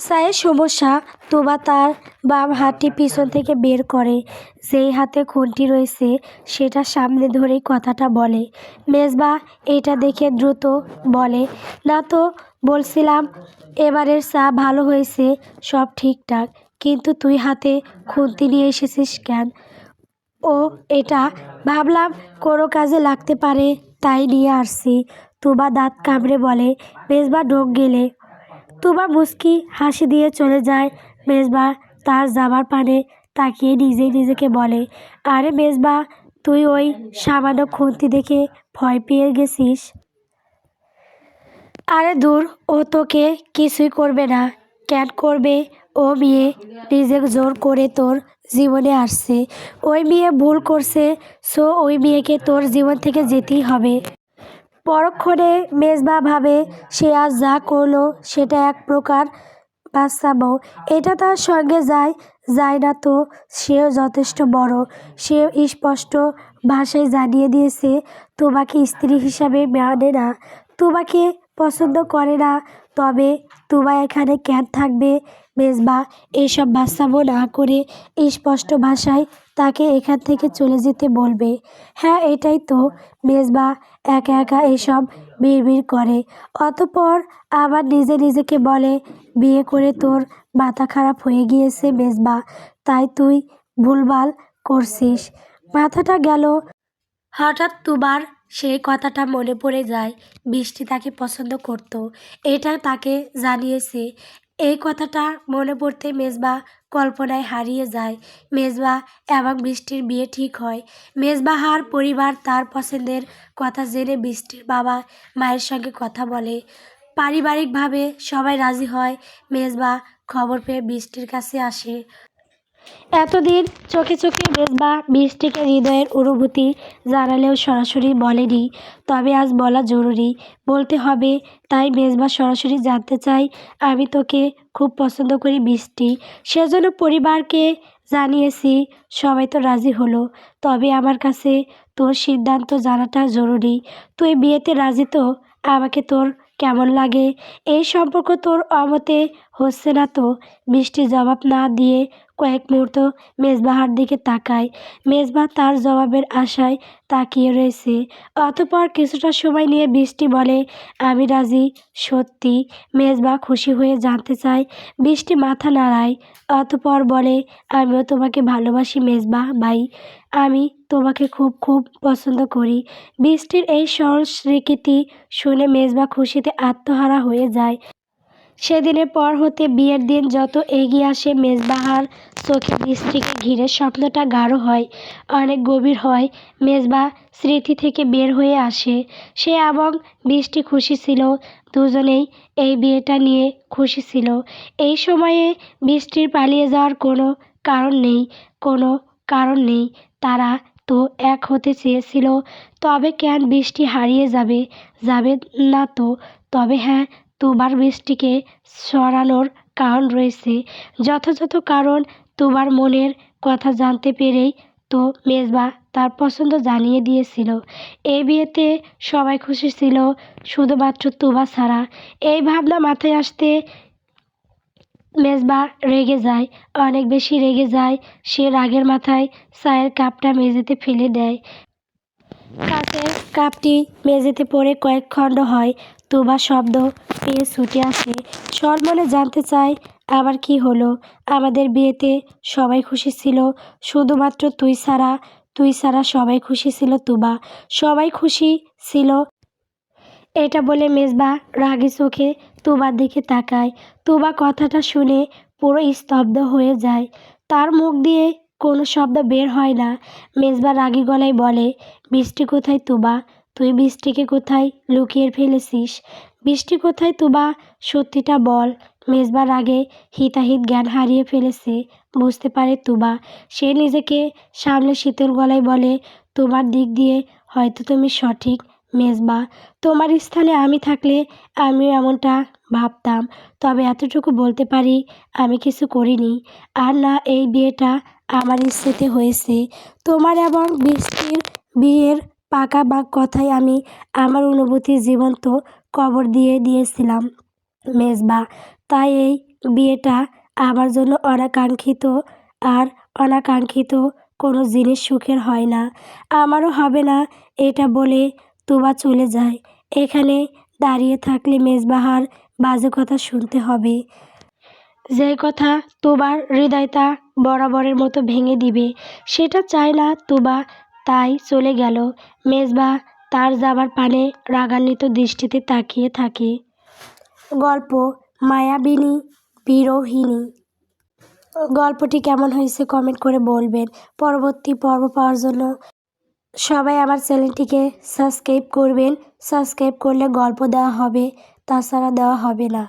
S1: সায়ের সমস্যা। তুবা তার বাম হাতটি পিছন থেকে বের করে, যেই হাতে খুন্তি রয়েছে সেটা সামনে ধরেই কথাটা বলে। মেজবা এটা দেখে দ্রুত বলে, না তো বলছিলাম এবারের চা ভালো হয়েছে, সব ঠিকঠাক, কিন্তু তুই হাতে খুন্তি নিয়ে এসেছিস কেন? ও এটা ভাবলাম কোনো কাজে লাগতে পারে, তাই নিয়ে আসছি। তুবা দাঁত কামড়ে বলে। মেজবা ঢোক গেলে তুবা মুচকি হাসি দিয়ে চলে যায়। মেজবা তার যাবার পানে তাকিয়ে নিজেই নিজেকে বলে, আরে মেজবা, তুই ওই সামান্য খুন্তি দেখে ভয় পেয়ে গেছিস? আরে দূর, ও তোকে কিছুই করবে না। কেন করবে? ও মেয়ে নিজে জোর করে তোর জীবনে আসছে, ওই মেয়ে ভুল করছে, সো ওই মেয়েকে তোর জীবন থেকে যেতেই হবে। পরক্ষণে মেজবা ভাবে সে আজ যা করলো সেটা এক প্রকার বাচ্চামো। এটা তার সঙ্গে যায় যায় না তো সেও যথেষ্ট বড়। সেও স্পষ্ট ভাষায় জানিয়ে দিয়েছে তোমাকে স্ত্রী হিসাবে মানে না, তোমাকে পছন্দ করে না। তবে তোমা এখানে কেন থাকবে? মেজবা এসব বাচ্চামো না করে স্পষ্ট ভাষায় তাকে এখান থেকে চলে যেতে বলবে। হ্যাঁ এটাই তো। মেজবা একা একা এসব বিড়বিড় করে, অতঃপর আবার নিজে নিজেকে বলে, বিয়ে করে তোর মাথা খারাপ হয়ে গিয়েছে মেজবা, তাই তুই ভুলভাল করছিস। মাথাটা গেল। হঠাৎ তুবার সেই কথাটা মনে পড়ে যায়, বৃষ্টি তাকে পছন্দ করত, এটা তাকে জানিয়েছে। এই কথাটা মনে পড়তে মেজবা কল্পনায় হারিয়ে যায়। মেজবা এবং বৃষ্টির বিয়ে ঠিক হয়। মেজবাহার পরিবার তার পছন্দের কথা জেনে বৃষ্টির বাবা মায়ের সঙ্গে কথা বলে। পারিবারিকভাবে সবাই রাজি হয়। মেজবা খবর পেয়ে বৃষ্টির কাছে আসে। এতদিন চোখে চোখে মেজবা বৃষ্টিকে হৃদয়ের অনুভূতি জানালেও সরাসরি বলেনি, তবে আজ বলা জরুরি, বলতে হবে। তাই মেজবা সরাসরি জানতে চাই, আমি তোকে খুব পছন্দ করি বৃষ্টি, সেজন্য পরিবারকে জানিয়েছি। সবাই তো রাজি হলো, তবে আমার কাছে তোর সিদ্ধান্ত জানাটা জরুরি। তুই বিয়েতে রাজি তো? আমাকে তোর কেমন লাগে? এই সম্পর্ক তোর অমতে হচ্ছে না তো? বৃষ্টি জবাব না দিয়ে কয়েক মুহূর্ত মেজবাহার দিকে তাকায়। মেজবা তার জবাবের আশায় তাকিয়ে রয়েছে। অতঃপর কিছুটা সময় নিয়ে বৃষ্টি বলে, আমি রাজি। সত্যি? মেজবা খুশি হয়ে জানতে চায়। বৃষ্টি মাথা নাড়ায়, অতঃপর বলে, আমিও তোমাকে ভালোবাসি মেজবা বাই, আমি তোমাকে খুব খুব পছন্দ করি। বৃষ্টির এই সরল স্বীকৃতি শুনে মেজবা খুশিতে আত্মহারা হয়ে যায়। সেদিনের পর হতে বিয়ের দিন যত এগিয়ে আসে মেজবাহার চোখে বৃষ্টিকে ঘিরে স্বপ্নটা গাঢ় হয়, অনেক গভীর হয়। মেজবা স্মৃতি থেকে বের হয়ে আসে। সে এবং বৃষ্টি খুশি ছিল, দুজনেই এই বিয়েটা নিয়ে খুশি ছিল। এই সময়ে বৃষ্টির পালিয়ে যাওয়ার কোনো কারণ নেই, কোনো কারণ নেই। তারা তো এক হতে চেয়েছিল, তবে কেন বৃষ্টি হারিয়ে যাবে? যাবে না তো। তবে হ্যাঁ, তুবার বৃষ্টিকে সরানোর কারণ রয়েছে, যথাযথ কারণ। তুবার মনের কথা জানতে পেরেই তো মেজবা তার পছন্দ জানিয়ে দিয়েছিল। এই বিয়েতে সবাই খুশি ছিল, শুধুমাত্র তুবা ছাড়া। এই ভাবনা মাথায় আসতে মেজবা রেগে যায়, অনেক বেশি রেগে যায়। সে রাগের মাথায় চায়ের কাপটা মেঝেতে ফেলে দেয়। কাচের কাপটি মেঝেতে পড়ে কয়েক খণ্ড হয়। তুবা শব্দ পেয়ে ছুটে আসে, সরমনে জানতে চায়, আবার কি হলো? আমাদের বিয়েতে সবাই খুশি ছিল, শুধুমাত্র তুই ছাড়া। তুই ছাড়া সবাই খুশি ছিল তুবা, সবাই খুশি ছিল। এটা বলে মেজবা রাগী চোখে তুবার দিকে তাকায়। তুবা কথাটা শুনে পুরো স্তব্ধ হয়ে যায়, তার মুখ দিয়ে কোনো শব্দ বের হয় না। মেজবা রাগী গলায় বলে, বৃষ্টি কোথায় তুবা? তুই বৃষ্টিকে কোথায় লুকিয়ে ফেলেছিস? বৃষ্টি কোথায় তুবা? সত্যিটা বল। মেজবা রাগে হিতাহিত জ্ঞান হারিয়ে ফেলেছে বুঝতে পারে তুবা। সে নিজেকে সামলে শীতল গলায় বলে, তোমার দিক দিয়ে হয়তো তুমি সঠিক মেজবা, তোমার স্থানে আমি থাকলে আমিও এমনটা ভাবতাম। তবে এতটুকু বলতে পারি, আমি কিছু করিনি। আর না, এই বিয়েটা আমার ইচ্ছেতে হয়েছে। তোমার এবং বৃষ্টির বিয়ের পাকা বাক কথায় আমি আমার অনুভূতি জীবন্ত কবর দিয়ে দিয়েছিলাম মেজবা। তাই এই বিয়েটা আমার জন্য অনাকাঙ্ক্ষিত, আর অনাকাঙ্ক্ষিত কোনো জিনিস সুখের হয় না। আমারও হবে না এটা বলে তুবা চলে যায়। এখানে দাঁড়িয়ে থাকলে মেজবাহার বাজে কথা শুনতে হবে, যে কথা তুবার হৃদয়টা বরাবরের মতো ভেঙে দিবে। সেটা চায় না তুবা, তাই চলে গেল। মেজবা তার যাবার পানে রাগান্বিত দৃষ্টিতে তাকিয়ে থাকে। গল্প মায়াবিনী বিরোহিনী। গল্পটি কেমন হয়েছে কমেন্ট করে বলবেন। পরবর্তী পর্ব পাওয়ার জন্য সবাই আমার চ্যানেলটিকে সাবস্ক্রাইব করবেন। সাবস্ক্রাইব করলে গল্প দেওয়া হবে, তাছাড়া দেওয়া হবে না।